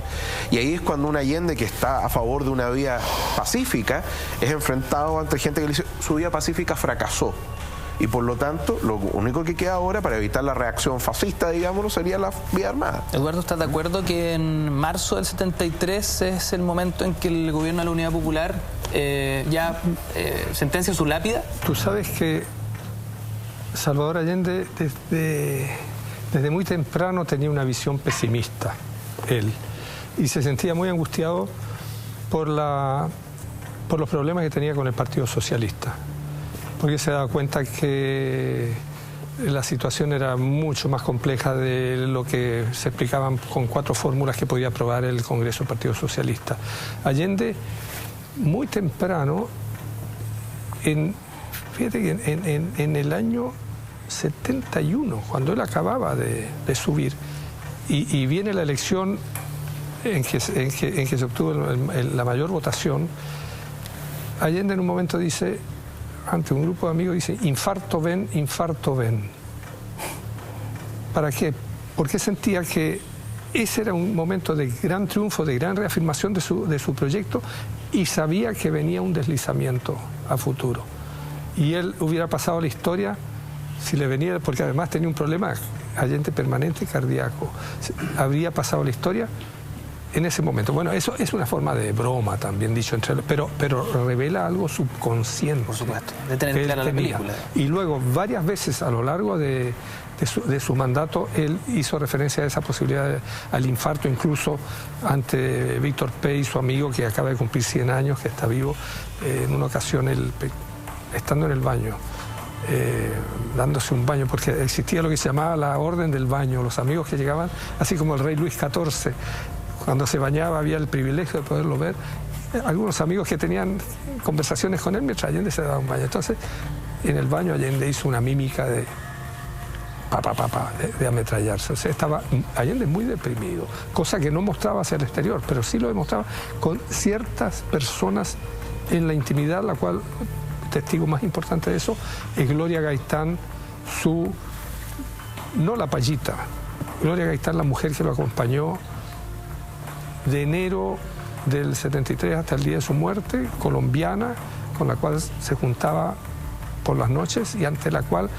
Speaker 4: Y ahí es cuando un Allende que está a favor de una vía pacífica es enfrentado ante gente que le dice su vía pacífica fracasó. Y por lo tanto, lo único que queda ahora para evitar la reacción fascista, digámoslo, sería la vía armada.
Speaker 1: Eduardo, ¿estás de acuerdo que en marzo del 73 es el momento en que el gobierno de la Unidad Popular sentencia su lápida?
Speaker 5: Tú sabes que Salvador Allende desde muy temprano tenía una visión pesimista, él, y se sentía muy angustiado por los problemas que tenía con el Partido Socialista, porque se daba cuenta que la situación era mucho más compleja de lo que se explicaban con 4 fórmulas que podía aprobar el Congreso del Partido Socialista. Allende, muy temprano, fíjate que en el año 71, cuando él acababa de subir, y viene la elección en que se obtuvo la mayor votación. Allende en un momento dice, ante un grupo de amigos, dice, infarto ven, infarto ven. ¿Para qué? Porque sentía que ese era un momento de gran triunfo, de gran reafirmación de su proyecto, y sabía que venía un deslizamiento a futuro. Y él hubiera pasado la historia si le venía, porque además tenía un problema Allende permanente cardíaco. Habría pasado la historia en ese momento. Bueno, eso es una forma de broma también dicho entre pero revela algo subconsciente.
Speaker 1: Por supuesto, de tener clara la película.
Speaker 5: Y luego, varias veces a lo largo de su mandato, él hizo referencia a esa posibilidad, al infarto, incluso ante Víctor Pey, su amigo, que acaba de cumplir 100 años, que está vivo. En una ocasión, él, estando en el baño, dándose un baño, porque existía lo que se llamaba la orden del baño, los amigos que llegaban, así como el rey Luis XIV, cuando se bañaba había el privilegio de poderlo ver. Algunos amigos que tenían conversaciones con él mientras Allende se daba un baño. Entonces, en el baño Allende hizo una mímica de de ametrallarse. O sea, estaba Allende muy deprimido, cosa que no mostraba hacia el exterior, pero sí lo demostraba con ciertas personas en la intimidad, la cual, testigo más importante de eso, es Gloria Gaitán, no la payita, Gloria Gaitán, la mujer que lo acompañó de enero del 73 hasta el día de su muerte, colombiana, con la cual se juntaba por las noches y ante la cual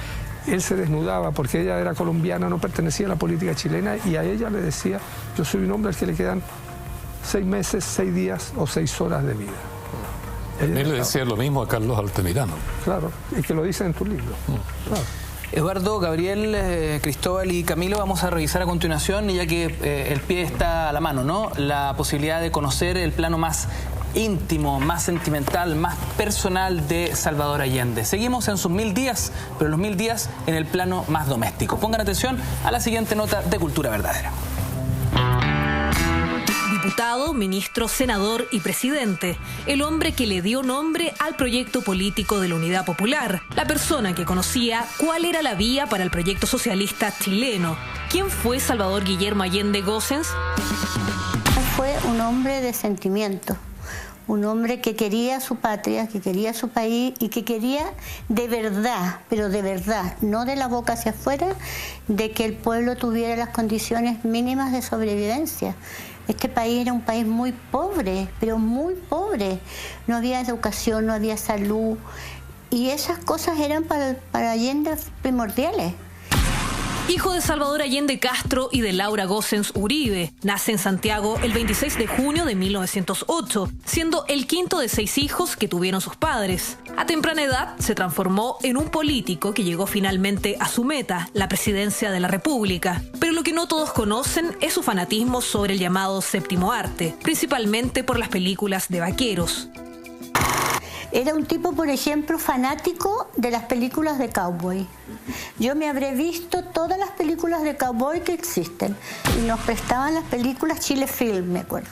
Speaker 5: él se desnudaba porque ella era colombiana, no pertenecía a la política chilena, y a ella le decía: yo soy un hombre al que le quedan 6 meses, 6 días o 6 horas de vida.
Speaker 3: Él le decía lo mismo a Carlos Altamirano.
Speaker 5: Claro, y que lo dice en tu libro. Claro.
Speaker 1: Eduardo, Gabriel, Cristóbal y Camilo, vamos a revisar a continuación, y ya que el pie está a la mano, ¿no?, la posibilidad de conocer el plano más íntimo, más sentimental, más personal de Salvador Allende. Seguimos en sus 1000 días, pero los 1000 días en el plano más doméstico. Pongan atención a la siguiente nota de Cultura Verdadera.
Speaker 7: Diputado, ministro, senador y presidente, el hombre que le dio nombre al proyecto político de la Unidad Popular, la persona que conocía cuál era la vía para el proyecto socialista chileno. ¿Quién fue Salvador Guillermo Allende Gossens?
Speaker 12: Fue un hombre de sentimiento, un hombre que quería su patria, que quería su país y que quería de verdad, pero de verdad, no de la boca hacia afuera, de que el pueblo tuviera las condiciones mínimas de sobrevivencia. Este país era un país muy pobre, pero muy pobre. No había educación, no había salud, y esas cosas eran para Allende primordiales.
Speaker 7: Hijo de Salvador Allende Castro y de Laura Gossens Uribe, nace en Santiago el 26 de junio de 1908, siendo el quinto de 6 hijos que tuvieron sus padres. A temprana edad se transformó en un político que llegó finalmente a su meta, la presidencia de la República. Pero lo que no todos conocen es su fanatismo sobre el llamado séptimo arte, principalmente por las películas de vaqueros.
Speaker 12: Era un tipo, por ejemplo, fanático de las películas de cowboy. Yo me habré visto todas las películas de cowboy que existen, y nos prestaban las películas Chile Film, me acuerdo.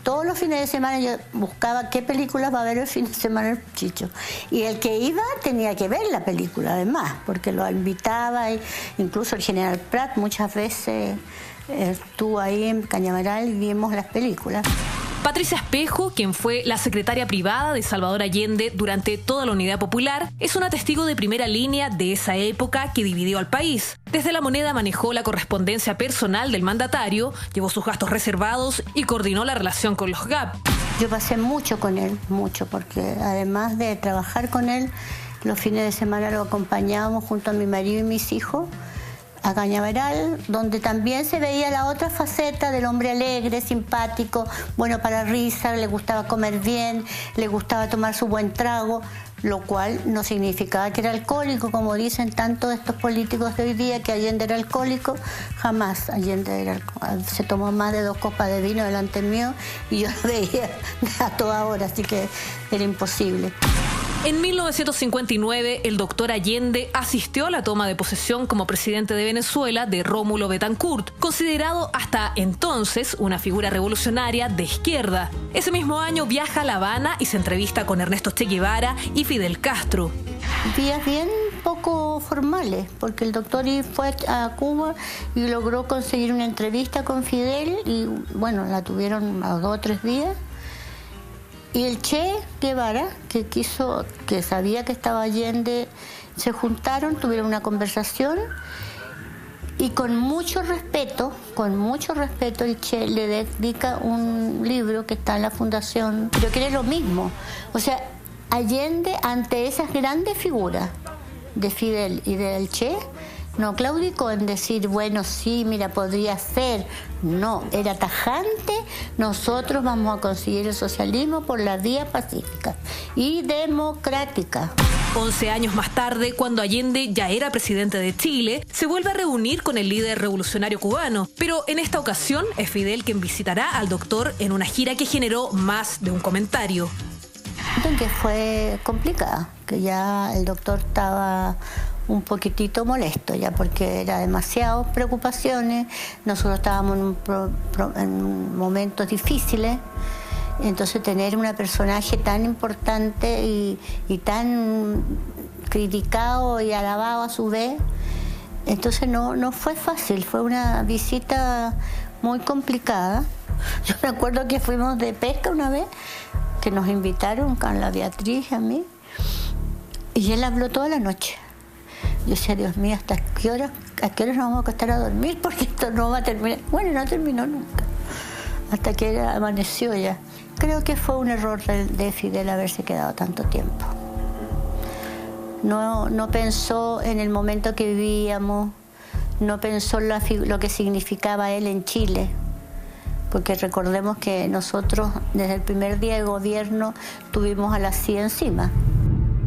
Speaker 12: Todos los fines de semana yo buscaba qué películas va a ver el fin de semana el Chicho. Y el que iba tenía que ver la película, además, porque lo invitaba, incluso el general Prat muchas veces estuvo ahí en Cañaveral y vimos las películas.
Speaker 7: Patricia Espejo, quien fue la secretaria privada de Salvador Allende durante toda la Unidad Popular, es una testigo de primera línea de esa época que dividió al país. Desde La Moneda manejó la correspondencia personal del mandatario, llevó sus gastos reservados y coordinó la relación con los GAP.
Speaker 12: Yo pasé mucho con él, mucho, porque además de trabajar con él, los fines de semana lo acompañábamos junto a mi marido y mis hijos a Cañaveral, donde también se veía la otra faceta del hombre alegre, simpático, bueno para risa, le gustaba comer bien, le gustaba tomar su buen trago, lo cual no significaba que era alcohólico, como dicen tanto de estos políticos de hoy día, que Allende era alcohólico. Jamás Allende era alcohólico. Se tomó más de 2 copas de vino delante mío y yo lo veía a toda hora, así que era imposible.
Speaker 7: En 1959, el doctor Allende asistió a la toma de posesión como presidente de Venezuela de Rómulo Betancourt, considerado hasta entonces una figura revolucionaria de izquierda. Ese mismo año viaja a La Habana y se entrevista con Ernesto Che Guevara y Fidel Castro.
Speaker 12: Días bien poco no formales, porque el doctor fue a Cuba y logró conseguir una entrevista con Fidel y bueno, la tuvieron a 2 o 3 días. Y el Che Guevara, que sabía que estaba Allende, se juntaron, tuvieron una conversación y con mucho respeto, el Che le dedica un libro que está en la fundación, pero que era lo mismo. O sea, Allende, ante esas grandes figuras de Fidel y del Che, no claudicó en decir, bueno, sí, mira, podría ser. No, era tajante, nosotros vamos a conseguir el socialismo por la vía pacífica y democrática.
Speaker 7: 11 años más tarde, cuando Allende ya era presidente de Chile, se vuelve a reunir con el líder revolucionario cubano. Pero en esta ocasión es Fidel quien visitará al doctor en una gira que generó más de un comentario.
Speaker 12: Que fue complicada, que ya el doctor estaba un poquitito molesto ya porque era demasiadas preocupaciones, nosotros estábamos en momentos difíciles, entonces tener un personaje tan importante y tan criticado y alabado a su vez, entonces no fue fácil, fue una visita muy complicada. Yo me acuerdo que fuimos de pesca una vez, que nos invitaron con la Beatriz y a mí, y él habló toda la noche. Yo decía, Dios mío, ¿a qué hora nos vamos a acostar a dormir? Porque esto no va a terminar. Bueno, no terminó nunca, hasta que amaneció ya. Creo que fue un error de Fidel haberse quedado tanto tiempo. No pensó en el momento que vivíamos, no pensó en lo que significaba él en Chile. Porque recordemos que nosotros desde el primer día de gobierno tuvimos a la CIA encima.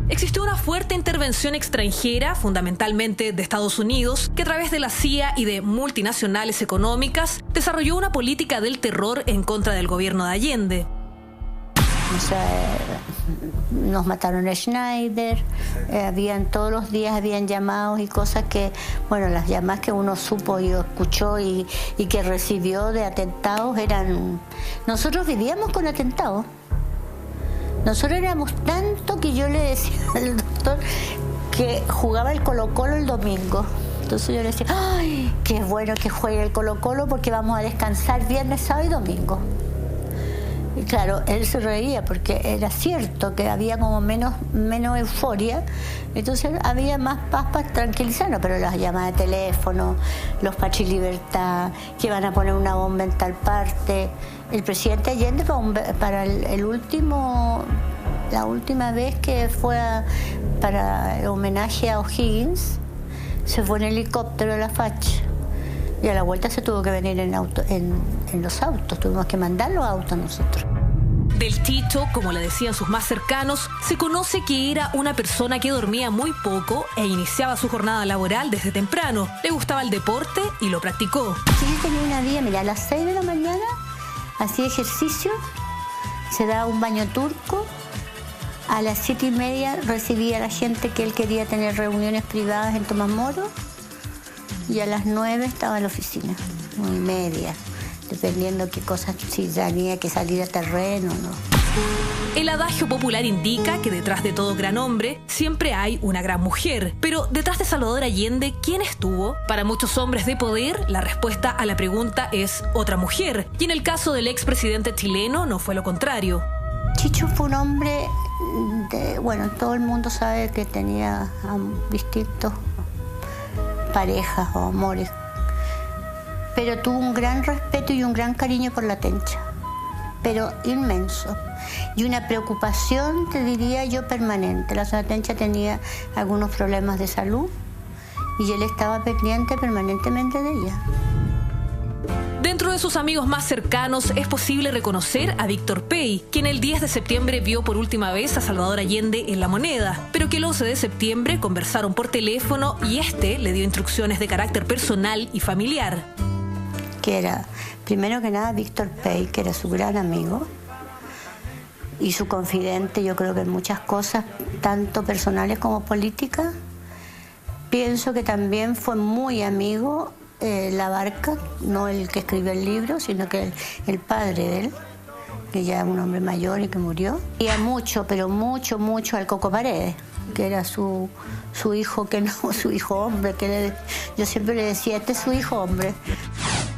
Speaker 7: Existió una fuerte intervención extranjera, fundamentalmente de Estados Unidos, que a través de la CIA y de multinacionales económicas desarrolló una política del terror en contra del gobierno de Allende.
Speaker 12: O sea, nos mataron a Schneider, todos los días habían llamados y cosas que, bueno, las llamadas que uno supo y escuchó y que recibió de atentados eran... Nosotros vivíamos con atentados. Nosotros éramos tanto que yo le decía al doctor que jugaba el Colo-Colo el domingo. Entonces yo le decía, ¡ay, qué bueno que juegue el Colo-Colo porque vamos a descansar viernes, sábado y domingo! Y claro, él se reía porque era cierto que había como menos euforia, entonces había más paz para tranquilizarnos, pero las llamadas de teléfono, los Pachi Libertad, que van a poner una bomba en tal parte. El presidente Allende para la última vez que fue para el homenaje a O'Higgins, se fue en helicóptero a la FACH. Y a la vuelta se tuvo que venir en los autos, tuvimos que mandar los autos nosotros.
Speaker 7: Del Chicho, como le decían sus más cercanos, se conoce que era una persona que dormía muy poco e iniciaba su jornada laboral desde temprano. Le gustaba el deporte y lo practicó.
Speaker 12: Sí, tenía una vida, mira, a las 6 de la mañana hacía ejercicio, se daba un baño turco, a las 7:30 recibía a la gente que él quería tener reuniones privadas en Tomás Moro, y a las 9 estaba en la oficina, 9:30, dependiendo qué cosas, si tenía que salir a terreno o no.
Speaker 7: El adagio popular indica que detrás de todo gran hombre siempre hay una gran mujer. Pero detrás de Salvador Allende, ¿quién estuvo? Para muchos hombres de poder, la respuesta a la pregunta es otra mujer. Y en el caso del expresidente chileno no fue lo contrario.
Speaker 12: Chicho fue un hombre, bueno, todo el mundo sabe que tenía distintos parejas o amores, pero tuvo un gran respeto y un gran cariño por la Tencha, pero inmenso, y una preocupación, te diría yo, permanente. La señora Tencha tenía algunos problemas de salud y él estaba pendiente permanentemente de ella.
Speaker 7: Dentro de sus amigos más cercanos es posible reconocer a Víctor Pey, quien el 10 de septiembre vio por última vez a Salvador Allende en La Moneda, pero que el 11 de septiembre conversaron por teléfono y le dio instrucciones de carácter personal y familiar.
Speaker 12: Que era, primero que nada, Víctor Pey, que era su gran amigo y su confidente, yo creo que en muchas cosas, tanto personales como políticas. Pienso que también fue muy amigo Labarca, no el que escribió el libro, sino que el padre de él, que ya es un hombre mayor y que murió. Y a mucho, pero mucho, mucho al Coco Paredes. que era su hijo, que no, su hijo hombre, yo siempre le decía, este es su hijo hombre.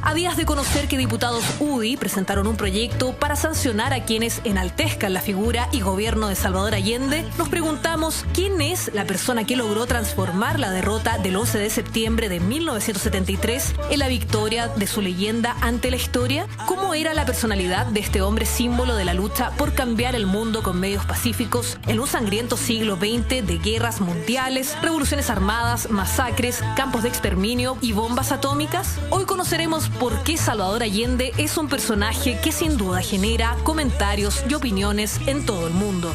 Speaker 7: A días de conocer que diputados UDI presentaron un proyecto para sancionar a quienes enaltezcan la figura y gobierno de Salvador Allende, nos preguntamos quién es la persona que logró transformar la derrota del 11 de septiembre de 1973 en la victoria de su leyenda ante la historia. ¿Cómo era la personalidad de este hombre símbolo de la lucha por cambiar el mundo con medios pacíficos en un sangriento siglo XX de guerras mundiales, revoluciones armadas, masacres, campos de exterminio y bombas atómicas? Hoy conoceremos por qué Salvador Allende es un personaje que sin duda genera comentarios y opiniones en todo el mundo.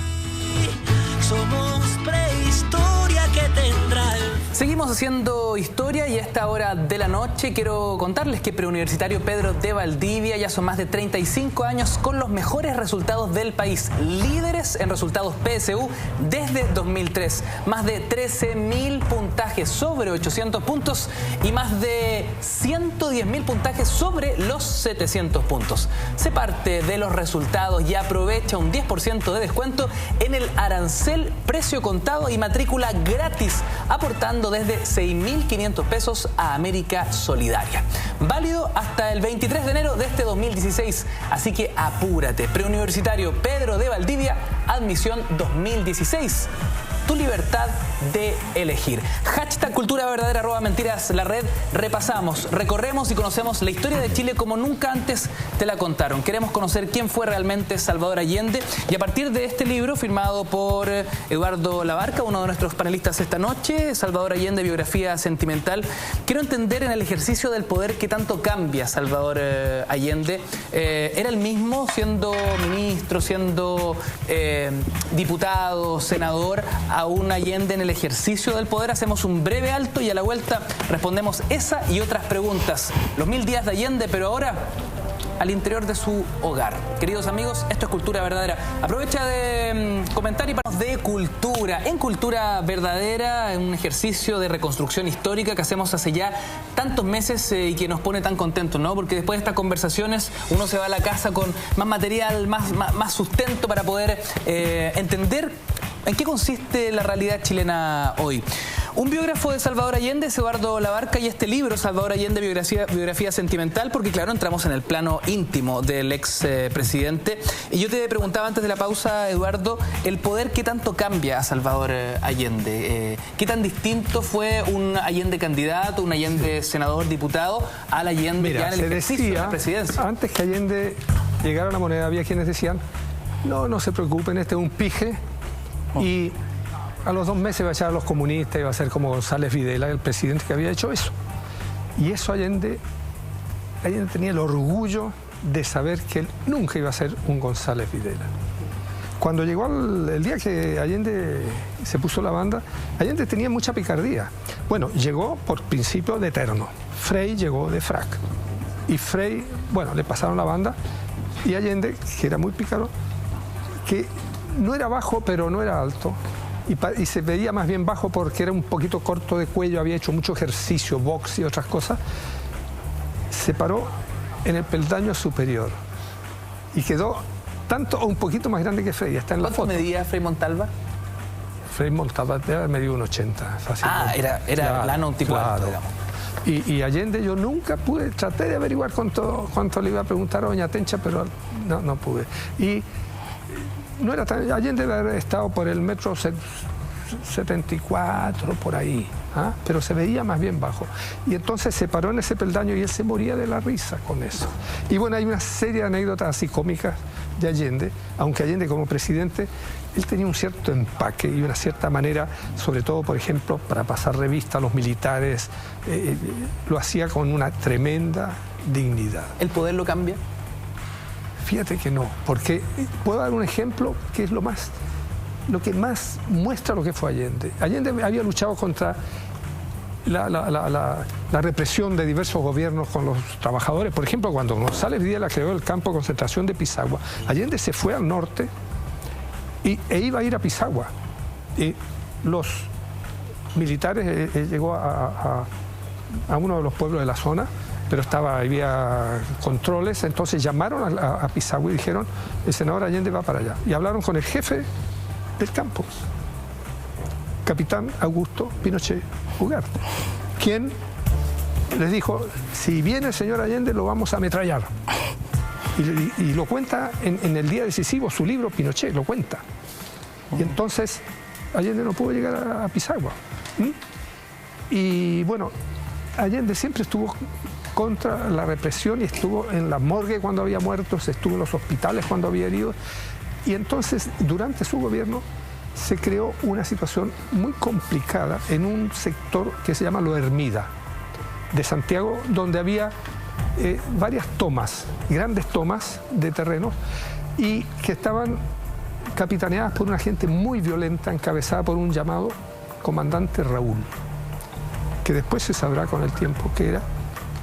Speaker 13: Somos prehistoria que tendrá.
Speaker 1: Seguimos haciendo historia y a esta hora de la noche quiero contarles que Preuniversitario Pedro de Valdivia ya son más de 35 años con los mejores resultados del país, líderes en resultados PSU desde 2003, más de 13.000 puntajes sobre 800 puntos y más de 110.000 puntajes sobre los 700 puntos. Se parte de los resultados y aprovecha un 10% de descuento en el arancel, precio contado y matrícula gratis, aportando desde 6.500 pesos a América Solidaria. Válido hasta el 23 de enero de este 2016. Así que apúrate. Preuniversitario Pedro de Valdivia, admisión 2016. Tu libertad de elegir. Hashtag Cultura Verdadera, @mentiras la red. Repasamos, recorremos y conocemos la historia de Chile como nunca antes te la contaron. Queremos conocer quién fue realmente Salvador Allende y a partir de este libro firmado por Eduardo Labarca, uno de nuestros panelistas esta noche, Salvador Allende, biografía sentimental, quiero entender en el ejercicio del poder qué tanto cambia Salvador Allende. ¿Era el mismo siendo ministro, siendo diputado, senador, a un Allende en el ejercicio del poder? Hacemos un breve alto y a la vuelta respondemos esa y otras preguntas. Los 1000 días de Allende, pero ahora al interior de su hogar. Queridos amigos, esto es Cultura Verdadera. Aprovecha de comentar y paramos de cultura. En Cultura Verdadera, en un ejercicio de reconstrucción histórica que hacemos hace ya tantos meses y que nos pone tan contentos, ¿no? Porque después de estas conversaciones uno se va a la casa con más material, más sustento para poder entender ¿en qué consiste la realidad chilena hoy? Un biógrafo de Salvador Allende es Eduardo Labarca y este libro, Salvador Allende, biografía sentimental, porque claro, entramos en el plano íntimo del ex presidente. Y yo te preguntaba antes de la pausa, Eduardo, el poder, ¿qué tanto cambia a Salvador Allende? ¿Qué tan distinto fue un Allende candidato, un Allende senador, diputado, al Allende ya en el ejercicio de la presidencia?
Speaker 5: Antes que Allende llegara a la moneda, había quienes decían, no se preocupen, este es un pije. Y a los 2 meses iba a echar a los comunistas, iba a ser como González Videla, el presidente que había hecho eso. Y eso Allende tenía el orgullo de saber que él nunca iba a ser un González Videla. Cuando llegó el día que Allende se puso la banda, Allende tenía mucha picardía. Bueno, llegó por principio de eterno. Frei llegó de frac. Y Frei, bueno, le pasaron la banda. Y Allende, que era muy pícaro, que no era bajo, pero no era alto. Y se veía más bien bajo porque era un poquito corto de cuello, había hecho mucho ejercicio, box y otras cosas. Se paró en el peldaño superior y quedó tanto o un poquito más grande que Frei. Está en la foto.
Speaker 1: ¿Cuánto medía Frei Montalva?
Speaker 5: Frei Montalva debe haber medido un 80 fácilmente.
Speaker 1: Era plano, un tipo alto, digamos.
Speaker 5: Y Allende yo nunca pude, traté de averiguar cuánto le iba a preguntar a doña Tencha, pero no pude. Y no era tan, Allende debe haber estado por el metro 74, por ahí, pero se veía más bien bajo. Y entonces se paró en ese peldaño y él se moría de la risa con eso. Y bueno, hay una serie de anécdotas así cómicas de Allende, aunque Allende como presidente, él tenía un cierto empaque y una cierta manera, sobre todo, por ejemplo, para pasar revista a los militares, lo hacía con una tremenda dignidad.
Speaker 1: ¿El poder lo cambia?
Speaker 5: Fíjate que no, porque puedo dar un ejemplo que es lo que más muestra lo que fue Allende. Allende había luchado contra la represión de diversos gobiernos con los trabajadores. Por ejemplo, cuando González Videla creó el campo de concentración de Pisagua, Allende se fue al norte e iba a ir a Pisagua. Y los militares llegó a uno de los pueblos de la zona, pero había controles, entonces llamaron a Pisagua y dijeron, el senador Allende va para allá. Y hablaron con el jefe del campo. capitán Augusto Pinochet Ugarte, quien les dijo, si viene el señor Allende lo vamos a ametrallar. Y lo cuenta en el día decisivo, su libro Pinochet lo cuenta. Y entonces Allende no pudo llegar a Pisagua. Y bueno, Allende siempre estuvo contra la represión y estuvo en la morgue cuando había muertos, estuvo en los hospitales cuando había heridos. Y entonces, durante su gobierno, se creó una situación muy complicada en un sector que se llama Lo Hermida de Santiago, donde había varias tomas, grandes tomas de terrenos, y que estaban capitaneadas por una gente muy violenta, encabezada por un llamado comandante Raúl, que después se sabrá con el tiempo que era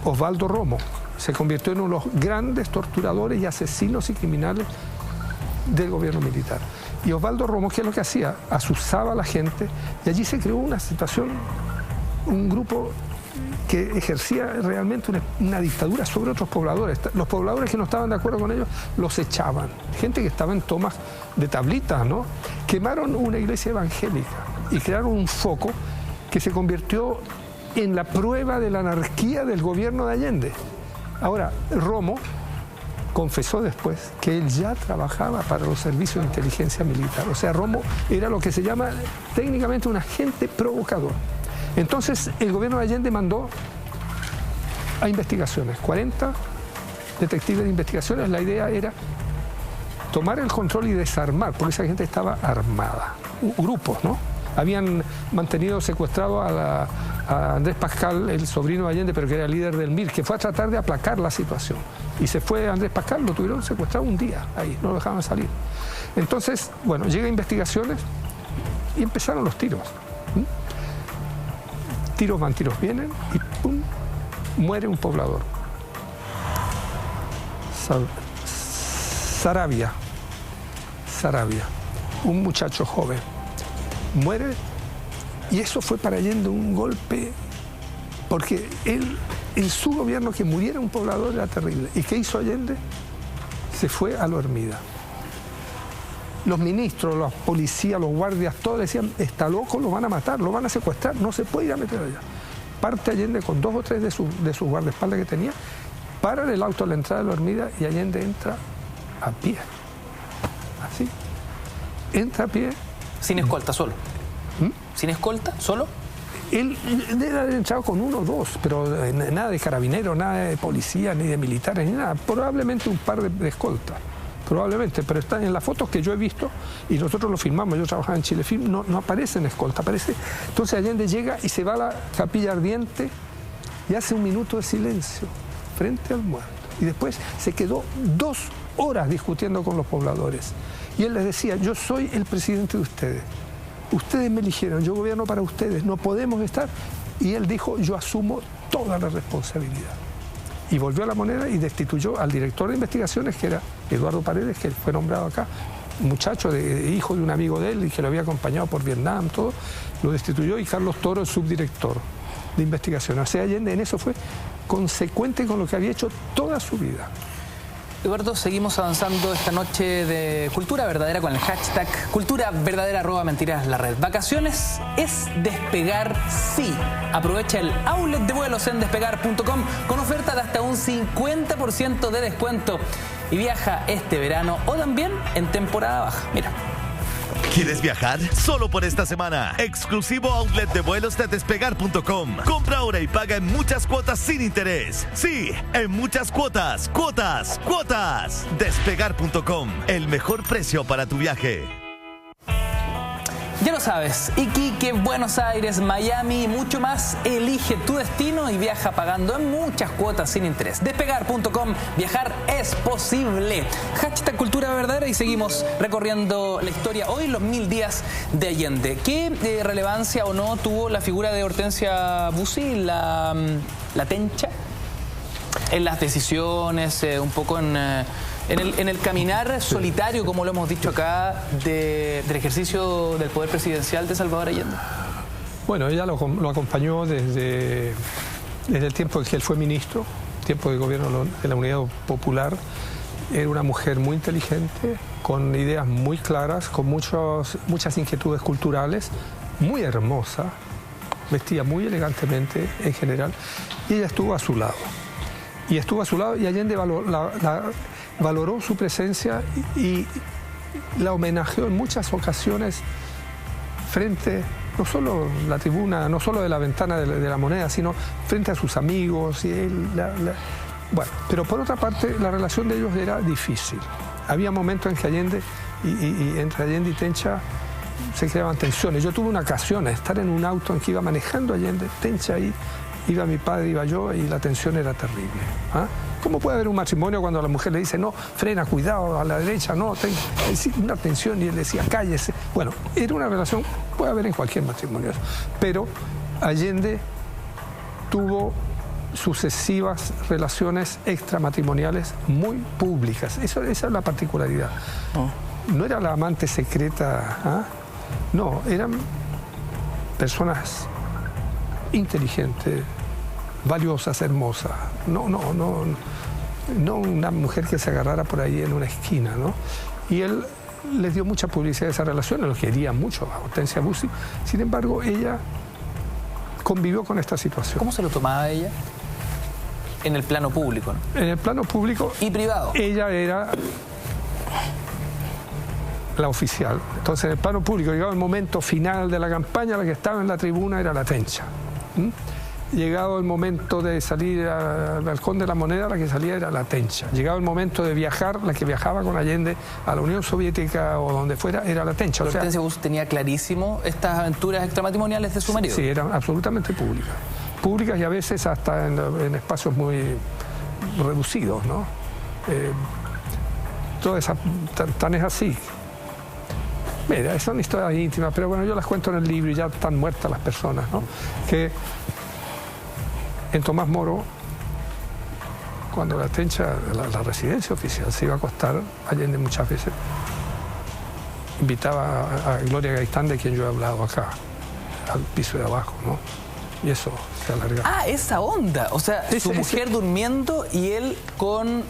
Speaker 5: Osvaldo Romo. Se convirtió en uno de los grandes torturadores y asesinos y criminales del gobierno militar. Y Osvaldo Romo, ¿qué es lo que hacía? Asusaba a la gente, y allí se creó una situación, un grupo que ejercía realmente una dictadura sobre otros pobladores. Los pobladores que no estaban de acuerdo con ellos los echaban. Gente que estaba en tomas de tablitas, ¿no? Quemaron una iglesia evangélica y crearon un foco que se convirtió en la prueba de la anarquía del gobierno de Allende. Ahora, Romo confesó después que él ya trabajaba para los servicios de inteligencia militar. O sea, Romo era lo que se llama técnicamente un agente provocador. Entonces, el gobierno de Allende mandó a investigaciones, 40 detectives de investigaciones. La idea era tomar el control y desarmar, porque esa gente estaba armada, grupos, ¿no? Habían mantenido secuestrado a Andrés Pascal, el sobrino de Allende, pero que era el líder del MIR, que fue a tratar de aplacar la situación. Y se fue Andrés Pascal, lo tuvieron secuestrado un día, ahí, no lo dejaban salir. Entonces, bueno, llega investigaciones y empezaron los tiros. Tiros van, tiros vienen y ¡pum! Muere un poblador. Saravia, un muchacho joven, muere, y eso fue para Allende un golpe, porque él, en su gobierno, que muriera un poblador era terrible. ¿Y qué hizo Allende? Se fue a Lo Hermida. Los ministros, los policías, los guardias, todos decían, está loco, lo van a matar, lo van a secuestrar, no se puede ir a meter allá. Parte Allende con 2 o 3 de sus guardaespaldas que tenía, paran el auto a la entrada de Lo Hermida y Allende entra a pie. Así. Entra a pie.
Speaker 1: Sin escolta, solo. ¿Sin escolta, solo?
Speaker 5: Él debe haber entrado con 1 o 2, pero nada de carabineros, nada de policía, ni de militares, ni nada. Probablemente un par de escoltas. Probablemente, pero está en las fotos que yo he visto, y nosotros lo filmamos, yo trabajaba en Chilefilm, no aparece en escolta, aparece. Entonces Allende llega y se va a la capilla ardiente y hace un minuto de silencio frente al muerto. Y después se quedó 2 horas discutiendo con los pobladores. Y él les decía, yo soy el presidente de ustedes. Ustedes me eligieron, yo gobierno para ustedes, no podemos estar. Y él dijo, yo asumo toda la responsabilidad. Y volvió a La Moneda y destituyó al director de investigaciones, que era Eduardo Paredes, que fue nombrado acá, un muchacho, hijo de un amigo de él y que lo había acompañado por Vietnam, todo, lo destituyó, y Carlos Toro, el subdirector de investigaciones. O sea, Allende en eso fue consecuente con lo que había hecho toda su vida.
Speaker 1: Eduardo, seguimos avanzando esta noche de Cultura Verdadera con el hashtag Cultura Verdadera @mentiras la red. Vacaciones es despegar, sí. Aprovecha el outlet de vuelos en despegar.com con oferta de hasta un 50% de descuento y viaja este verano o también en temporada baja. Mira.
Speaker 14: ¿Quieres viajar? Solo por esta semana. Exclusivo outlet de vuelos de despegar.com. Compra ahora y paga en muchas cuotas sin interés. Sí, en muchas cuotas. ¡Cuotas! ¡Cuotas! Despegar.com. El mejor precio para tu viaje.
Speaker 1: Ya lo sabes, Iquique, Buenos Aires, Miami y mucho más. Elige tu destino y viaja pagando en muchas cuotas sin interés. Despegar.com, viajar es posible. Hashtag Cultura Verdadera y seguimos recorriendo la historia. Hoy los 1000 días de Allende. ¿Qué relevancia o no tuvo la figura de Hortensia Bussi, la Tencha, en las decisiones, un poco en el caminar solitario, como lo hemos dicho acá, del ejercicio del poder presidencial de Salvador Allende?
Speaker 5: Bueno, ella lo acompañó desde el tiempo en que él fue ministro, tiempo de gobierno de la Unidad Popular. Era una mujer muy inteligente, con ideas muy claras, con muchas inquietudes culturales, muy hermosa, vestía muy elegantemente en general, y ella estuvo a su lado. Y estuvo a su lado y Allende valoró su presencia y la homenajeó en muchas ocasiones frente, no solo la tribuna, no solo de la ventana de la Moneda, sino frente a sus amigos. Y él, bueno, pero por otra parte, la relación de ellos era difícil. Había momentos en que Allende, entre Allende y Tencha, se creaban tensiones. Yo tuve una ocasión de estar en un auto en que iba manejando Allende, Tencha ahí, iba mi padre, iba yo, y la tensión era terrible. ¿Ah? ¿Cómo puede haber un matrimonio cuando la mujer le dice, no, frena, cuidado, a la derecha, no? Una tensión, y él decía, cállese. Bueno, era una relación, puede haber en cualquier matrimonio, pero Allende tuvo sucesivas relaciones extramatrimoniales muy públicas. Esa es la particularidad. No era la amante secreta, ¿ah? No, eran personas inteligentes, valiosas, hermosas. No una mujer que se agarrara por ahí en una esquina, ¿no? Y él les dio mucha publicidad a esa relación, lo quería mucho a Hortensia Bussi. Sin embargo, ella convivió con esta situación.
Speaker 1: ¿Cómo se lo tomaba ella? En el plano público, ¿no?
Speaker 5: En el plano público.
Speaker 1: ¿Y privado?
Speaker 5: Ella era la oficial. Entonces, en el plano público, llegado el momento final de la campaña, la que estaba en la tribuna era la Tencha. Llegado el momento de salir al balcón de la Moneda, la que salía era la Tencha. Llegado el momento de viajar, la que viajaba con Allende a la Unión Soviética o donde fuera, era la Tencha.
Speaker 1: Pero Hortensia Bussi tenía clarísimo estas aventuras extramatrimoniales de su marido.
Speaker 5: Sí, eran absolutamente públicas. Públicas y a veces hasta en espacios muy reducidos, ¿no? Todo eso tan es así. Mira, son historias íntimas, pero bueno, yo las cuento en el libro y ya están muertas las personas, ¿no? Que en Tomás Moro, cuando la Tencha, la residencia oficial, se iba a acostar, Allende muchas veces invitaba a Gloria Gaitán, de quien yo he hablado acá, al piso de abajo, ¿no? Y eso se alargaba.
Speaker 1: Ah, esa onda. O sea, su mujer durmiendo y él con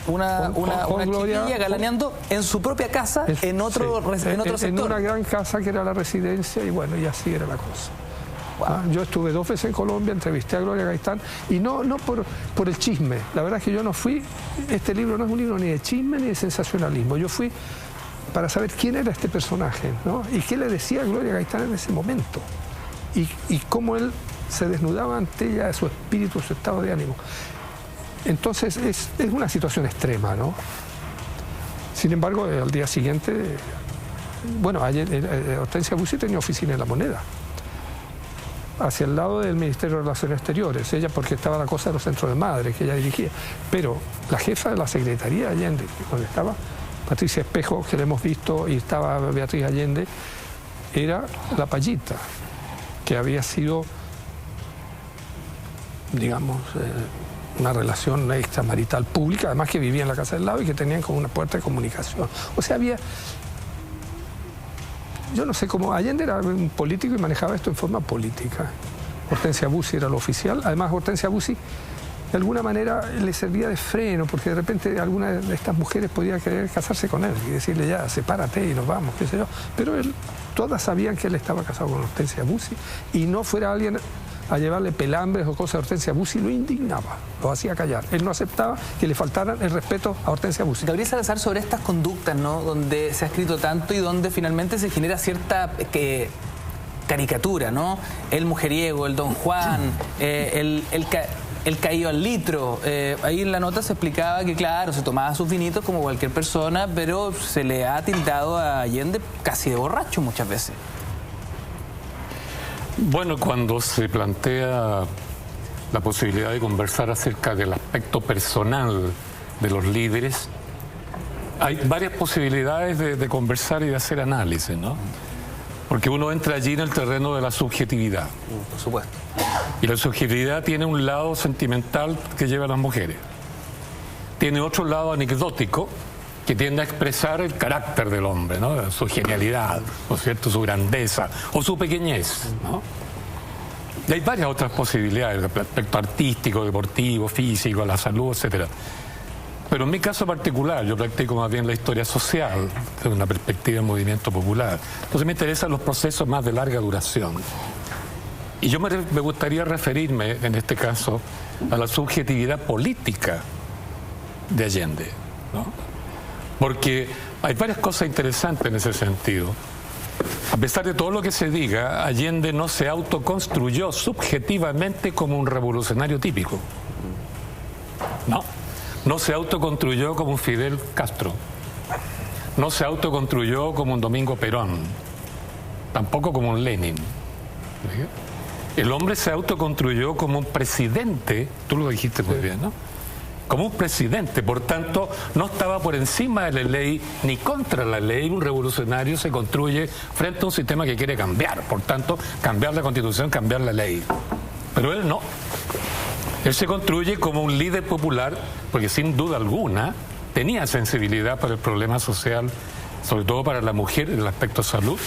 Speaker 1: una chiquilla galaneando en su propia casa, en otro sector.
Speaker 5: En una gran casa que era la residencia, y bueno, y así era la cosa. Wow. Yo estuve 2 veces en Colombia, entrevisté a Gloria Gaitán, y no por el chisme. La verdad es que yo no fui, este libro no es un libro ni de chisme ni de sensacionalismo. Yo fui para saber quién era este personaje, ¿no? Y qué le decía a Gloria Gaitán en ese momento. Y cómo él se desnudaba ante ella de su espíritu, su estado de ánimo. Entonces es una situación extrema, ¿no? Sin embargo, al día siguiente, bueno, ayer Hortensia Bussi tenía oficina en La Moneda, hacia el lado del Ministerio de Relaciones Exteriores, ella porque estaba la cosa de los centros de madres que ella dirigía, pero la jefa de la Secretaría de Allende, donde estaba Patricia Espejo, que la hemos visto, y estaba Beatriz Allende, era la Payita, que había sido, digamos, una relación extramarital pública, además que vivía en la casa del lado y que tenían como una puerta de comunicación. O sea, había... Yo no sé cómo... Allende era un político y manejaba esto en forma política. Hortensia Bussi era lo oficial. Además, Hortensia Bussi, de alguna manera, le servía de freno, porque de repente alguna de estas mujeres podía querer casarse con él y decirle, ya, sepárate y nos vamos, qué sé yo. Pero todas sabían que él estaba casado con Hortensia Bussi, y no fuera alguien a llevarle pelambres o cosas a Hortensia Bussi, lo indignaba, lo hacía callar. Él no aceptaba que le faltaran el respeto a Hortensia Bussi.
Speaker 1: Gabriel Salazar, sobre estas conductas, ¿no?, donde se ha escrito tanto y donde finalmente se genera cierta caricatura, ¿no? El mujeriego, el Don Juan, el caído al litro. Ahí en la nota se explicaba que, claro, se tomaba sus vinitos como cualquier persona, pero se le ha tildado a Allende casi de borracho muchas veces.
Speaker 3: Bueno, cuando se plantea la posibilidad de conversar acerca del aspecto personal de los líderes, hay varias posibilidades de conversar y de hacer análisis, ¿no? Porque uno entra allí en el terreno de la subjetividad.
Speaker 1: Por supuesto.
Speaker 3: Y la subjetividad tiene un lado sentimental que lleva a las mujeres. Tiene otro lado anecdótico que tiende a expresar el carácter del hombre, ¿no? Su genialidad, ¿no es cierto?, su grandeza o su pequeñez, ¿no? Y hay varias otras posibilidades, el aspecto artístico, deportivo, físico, la salud, etc. Pero en mi caso particular, yo practico más bien la historia social, desde una perspectiva del movimiento popular. Entonces me interesan los procesos más de larga duración. Y yo me gustaría referirme, en este caso, a la subjetividad política de Allende, ¿no? Porque hay varias cosas interesantes en ese sentido. A pesar de todo lo que se diga, Allende no se autoconstruyó subjetivamente como un revolucionario típico. No se autoconstruyó como un Fidel Castro. No se autoconstruyó como un Domingo Perón. Tampoco como un Lenin. El hombre se autoconstruyó como un presidente, tú lo dijiste muy bien, ¿no? Como un presidente, por tanto, no estaba por encima de la ley ni contra la ley. Un revolucionario se construye frente a un sistema que quiere cambiar, por tanto, cambiar la Constitución, cambiar la ley. Pero él no. Él se construye como un líder popular, porque sin duda alguna tenía sensibilidad para el problema social, sobre todo para la mujer en el aspecto de salud.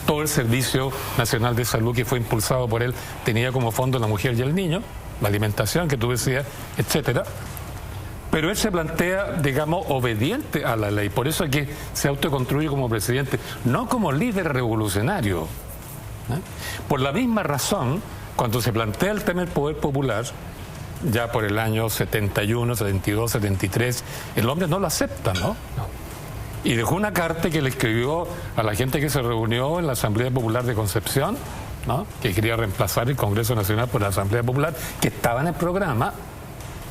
Speaker 3: Todo el Servicio Nacional de Salud que fue impulsado por él tenía como fondo la mujer y el niño, la alimentación que tú decías, etcétera. Pero él se plantea, digamos, obediente a la ley. Por eso es que se autoconstruye como presidente, no como líder revolucionario. Por la misma razón, cuando se plantea el tema del poder popular, ya por el año 71, 72, 73, el hombre no lo acepta, ¿no? Y dejó una carta que le escribió a la gente que se reunió en la Asamblea Popular de Concepción, ¿no? Que quería reemplazar el Congreso Nacional por la Asamblea Popular, que estaba en el programa.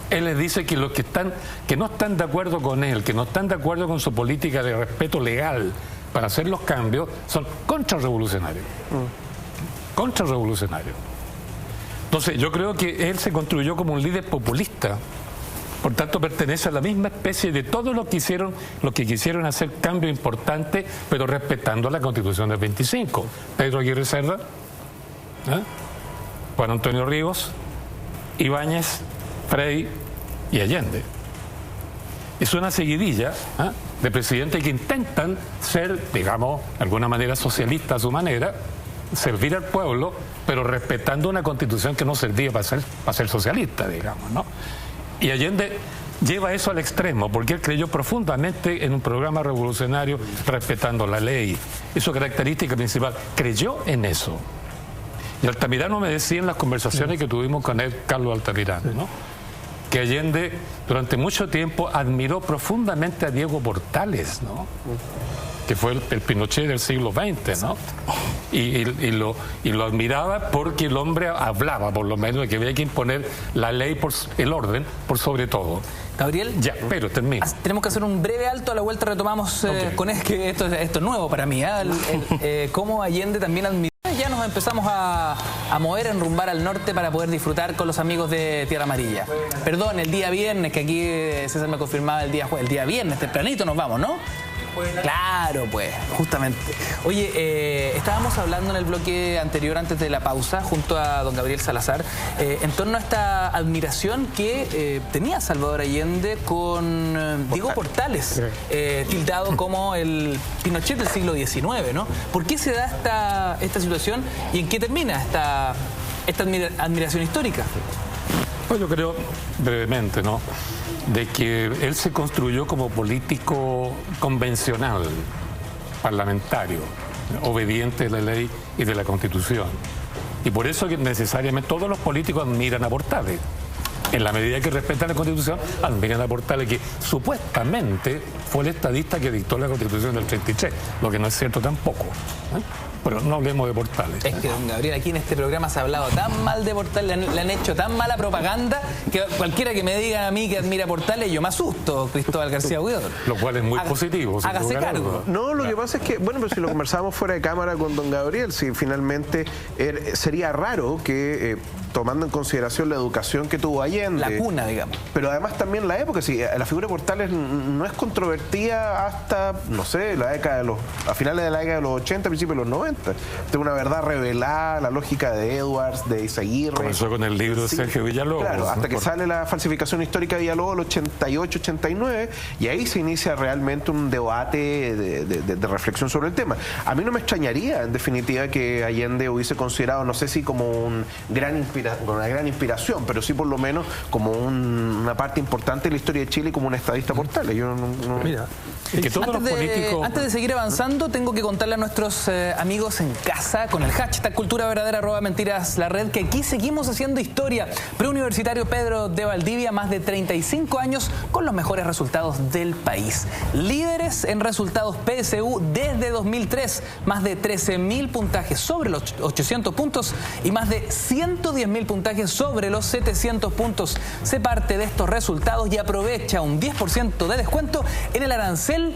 Speaker 3: Él les dice que los que no están de acuerdo con él, que no están de acuerdo con su política de respeto legal para hacer los cambios, son contrarrevolucionarios. Contrarrevolucionarios. Entonces, yo creo que él se construyó como un líder populista. Por tanto, pertenece a la misma especie de todos los que quisieron hacer cambios importantes, pero respetando la Constitución del 25. Pedro Aguirre Cerda, Juan Antonio Ríos, Ibáñez, Frei y Allende. Es una seguidilla de presidentes que intentan ser, digamos, de alguna manera socialista a su manera, servir al pueblo, pero respetando una Constitución que no servía para ser socialista, digamos, ¿no? Y Allende lleva eso al extremo, porque él creyó profundamente en un programa revolucionario respetando la ley. Es su característica principal. Creyó en eso. Y Altamirano me decía en las conversaciones que tuvimos con él, Carlos Altamirano, ¿no? Que Allende durante mucho tiempo admiró profundamente a Diego Portales, ¿no? Que fue el Pinochet del siglo XX, ¿no? Y lo admiraba porque el hombre hablaba, por lo menos, de que había que imponer la ley, el orden, por sobre todo.
Speaker 1: Gabriel,
Speaker 3: ya, pero termino.
Speaker 1: Tenemos que hacer un breve alto, a la vuelta retomamos con que esto es nuevo para mí, cómo Allende también admiró. Ya nos empezamos a mover, a enrumbar al norte para poder disfrutar con los amigos de Tierra Amarilla. Perdón, el día viernes, que aquí César me confirmaba el día viernes, tempranito nos vamos, ¿no? Claro, pues, justamente. Oye, estábamos hablando en el bloque anterior, antes de la pausa, junto a don Gabriel Salazar, en torno a esta admiración que tenía Salvador Allende con Diego Portales, tildado como el Pinochet del siglo XIX, ¿no? ¿Por qué se da esta situación y en qué termina esta admiración histórica?
Speaker 3: Pues yo creo, brevemente, ¿no?, de que él se construyó como político convencional, parlamentario, obediente de la ley y de la Constitución. Y por eso que necesariamente todos los políticos admiran a Portales. En la medida que respetan la Constitución, admiran a Portales, que supuestamente fue el estadista que dictó la Constitución del 33, lo que no es cierto tampoco. Pero no hablemos de Portales.
Speaker 1: Es que, don Gabriel, aquí en este programa se ha hablado tan mal de Portales, le han hecho tan mala propaganda, que cualquiera que me diga a mí que admira Portales, yo me asusto, Cristóbal García Huidobro.
Speaker 3: Lo cual es muy positivo.
Speaker 1: Hágase cargo.
Speaker 4: No, lo que pasa es que, bueno, pero si lo conversábamos fuera de cámara con don Gabriel, si finalmente sería raro que, tomando en consideración la educación que tuvo Allende,
Speaker 1: la cuna, digamos, pero
Speaker 4: además también la época, si la figura de Portales no es controvertida hasta, no sé, a finales de la década de los 80, principios de los 90. Tengo una verdad revelada, la lógica de Edwards, de Izaguirre.
Speaker 3: Comenzó con el libro de Sergio Villalobos.
Speaker 4: Claro, hasta que sale la falsificación histórica de Villalobos, el 88, 89, y ahí se inicia realmente un debate de reflexión sobre el tema. A mí no me extrañaría, en definitiva, que Allende hubiese considerado, no sé si como un gran inspirador gran inspiración, pero sí por lo menos como una parte importante de la historia de Chile, como un estadista Portales. Yo
Speaker 5: Mira,
Speaker 1: antes de seguir avanzando, tengo que contarle a nuestros amigos en casa con el hashtag Cultura Verdadera @Mentiras la Red que aquí seguimos haciendo historia. Preuniversitario Pedro de Valdivia, más de 35 años con los mejores resultados del país. Líderes en resultados PSU desde 2003, más de 13.000 puntajes sobre los 800 puntos y más de 110.000 puntajes sobre los 700 puntos. Se parte de estos resultados y aprovecha un 10% de descuento en el arancel,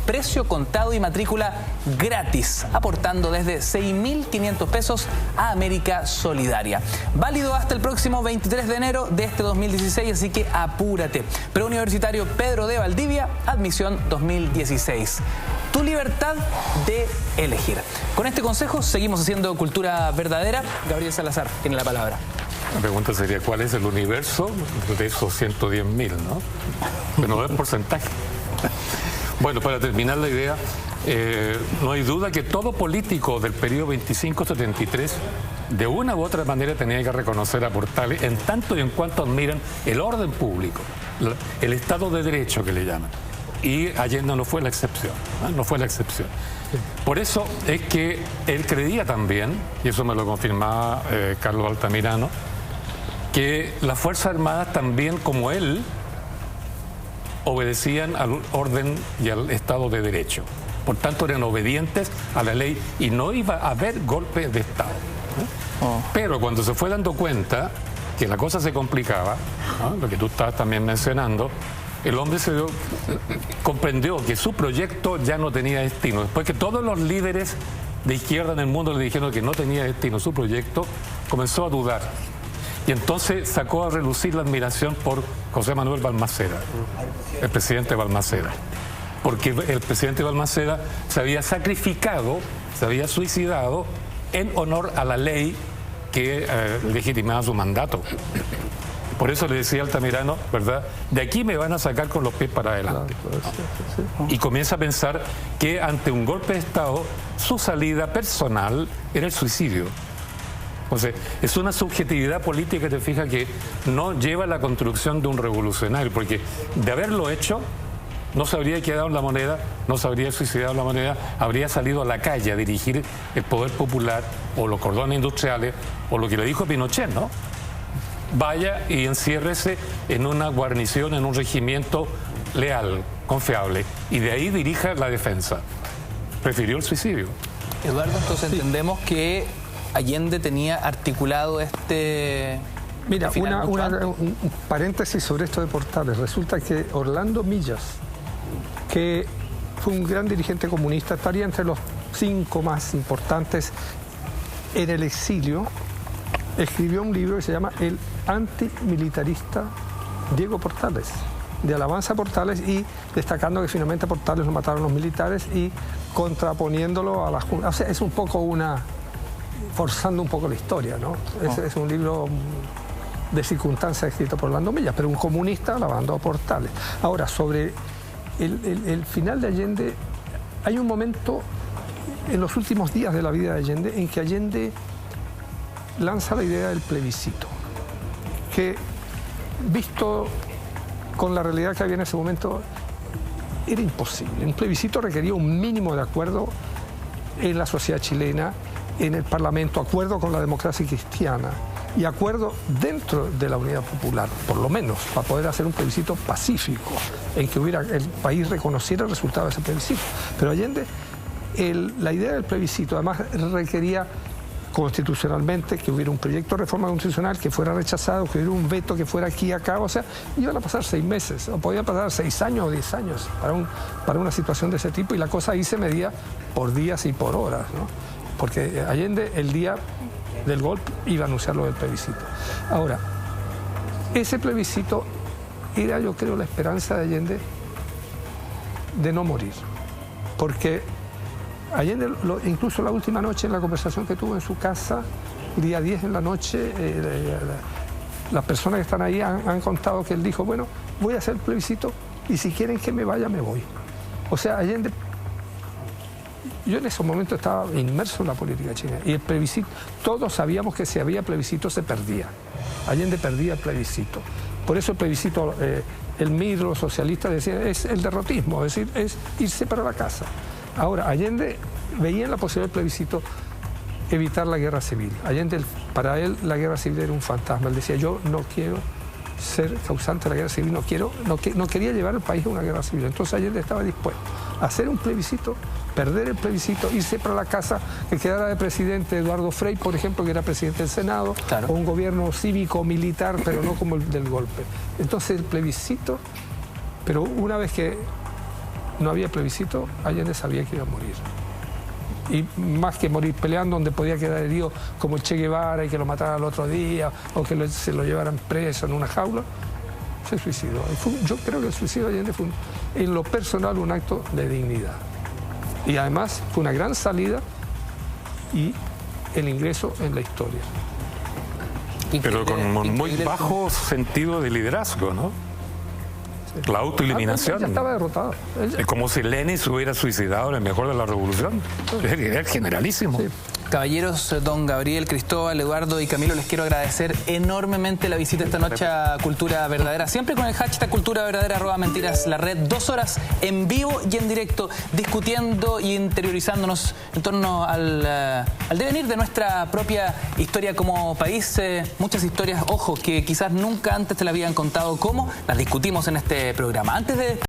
Speaker 1: precio contado y matrícula gratis, aportando desde 6.500 pesos a América Solidaria. Válido hasta el próximo 23 de enero de este 2016, así que apúrate. Preuniversitario Pedro de Valdivia, admisión 2016. Tu libertad de elegir. Con este consejo seguimos haciendo cultura verdadera. Gabriel Salazar tiene la palabra.
Speaker 3: La pregunta sería, ¿cuál es el universo de esos 110.000, no? Pero no es porcentaje. Bueno, para terminar la idea, no hay duda que todo político del periodo 25-73 de una u otra manera tenía que reconocer a Portales en tanto y en cuanto admiran el orden público, el Estado de Derecho que le llaman. Y Allende no fue la excepción, ¿no? No fue la excepción. Por eso es que él creía también, y eso me lo confirmaba Carlos Altamirano, que las Fuerzas Armadas también, como él, obedecían al orden y al Estado de Derecho. Por tanto, eran obedientes a la ley y no iba a haber golpe de Estado. Pero cuando se fue dando cuenta que la cosa se complicaba, ¿no? Lo que tú estás también mencionando, el hombre comprendió que su proyecto ya no tenía destino. Después que todos los líderes de izquierda en el mundo le dijeron que no tenía destino su proyecto, comenzó a dudar. Y entonces sacó a relucir la admiración por José Manuel Balmaceda, el presidente Balmaceda. Porque el presidente Balmaceda se había sacrificado, se había suicidado en honor a la ley que legitimaba su mandato. Por eso le decía Altamirano, ¿verdad? De aquí me van a sacar con los pies para adelante. Y comienza a pensar que ante un golpe de Estado, su salida personal era el suicidio. Entonces, es una subjetividad política, te fijas, que no lleva a la construcción de un revolucionario, porque de haberlo hecho, no se habría quedado en la moneda, no se habría suicidado en la moneda, habría salido a la calle a dirigir el poder popular o los cordones industriales, o lo que le dijo Pinochet, ¿no? Vaya y enciérrese en una guarnición, en un regimiento leal, confiable, y de ahí dirija la defensa. Prefirió el suicidio.
Speaker 1: Eduardo, entonces entendemos que Allende tenía articulado este...
Speaker 5: Mira, un paréntesis sobre esto de Portales. Resulta que Orlando Millas, que fue un gran dirigente comunista, estaría entre los 5 más importantes en el exilio, escribió un libro que se llama El antimilitarista Diego Portales, de alabanza a Portales, y destacando que finalmente a Portales lo mataron los militares y contraponiéndolo a la Junta. O sea, es un poco forzando un poco la historia, ¿no? Es un libro de circunstancias escrito por Orlando Millas, pero un comunista alabando a Portales. Ahora, sobre el final de Allende, hay un momento en los últimos días de la vida de Allende en que Allende lanza la idea del plebiscito, que visto con la realidad que había en ese momento era imposible. Un plebiscito requería un mínimo de acuerdo en la sociedad chilena, en el Parlamento, acuerdo con la democracia cristiana y acuerdo dentro de la Unidad Popular, por lo menos, para poder hacer un plebiscito pacífico, en que el país reconociera el resultado de ese plebiscito. Pero Allende, la idea del plebiscito además requería constitucionalmente que hubiera un proyecto de reforma constitucional que fuera rechazado, que hubiera un veto que fuera aquí y acá. O sea, iban a pasar 6 meses, o podían pasar 6 años o 10 años para una situación de ese tipo, y la cosa ahí se medía por días y por horas, ¿no? Porque Allende, el día del golpe, iba a anunciar lo del plebiscito. Ahora, ese plebiscito era, yo creo, la esperanza de Allende de no morir, porque Allende, incluso la última noche, en la conversación que tuvo en su casa, día 10 en la noche, las personas que están ahí han contado que él dijo, bueno, voy a hacer el plebiscito y si quieren que me vaya, me voy. O sea, Allende yo en esos momentos estaba inmerso en la política china y el plebiscito, todos sabíamos que si había plebiscito se perdía. Allende perdía el plebiscito. Por eso el plebiscito, el MIR, los socialistas decían, es el derrotismo, es decir, es irse para la casa. Ahora, Allende veía en la posibilidad del plebiscito evitar la guerra civil. Allende, para él, la guerra civil era un fantasma. Él decía, yo no quiero ser causante de la guerra civil, no quería llevar el país a una guerra civil. Entonces Allende estaba dispuesto a hacer un plebiscito, perder el plebiscito, irse para la casa, que quedara de presidente Eduardo Frei, por ejemplo, que era presidente del Senado, claro, o un gobierno cívico-militar, pero no como el del golpe. Entonces el plebiscito, pero una vez que no había plebiscito, Allende sabía que iba a morir. Y más que morir peleando, donde podía quedar herido como el Che Guevara y que lo mataran al otro día, o que se lo llevaran preso en una jaula, se suicidó. Yo creo que el suicidio de Allende fue, en lo personal, un acto de dignidad. Y además fue una gran salida y el ingreso en la historia.
Speaker 3: Pero con un muy bajo sentido de liderazgo, ¿no? La autoeliminación.
Speaker 5: Ya estaba derrotado.
Speaker 3: Es como si Lenin se hubiera suicidado en el mejor de la revolución. Es generalísimo. Sí.
Speaker 1: Caballeros, don Gabriel, Cristóbal, Eduardo y Camilo, les quiero agradecer enormemente la visita esta noche a Cultura Verdadera. Siempre con el hashtag Cultura Verdadera, @mentiras la red. 2 horas en vivo y en directo, discutiendo y interiorizándonos en torno al devenir de nuestra propia historia como país. Muchas historias, ojo, que quizás nunca antes te la habían contado, cómo las discutimos en este programa. Antes de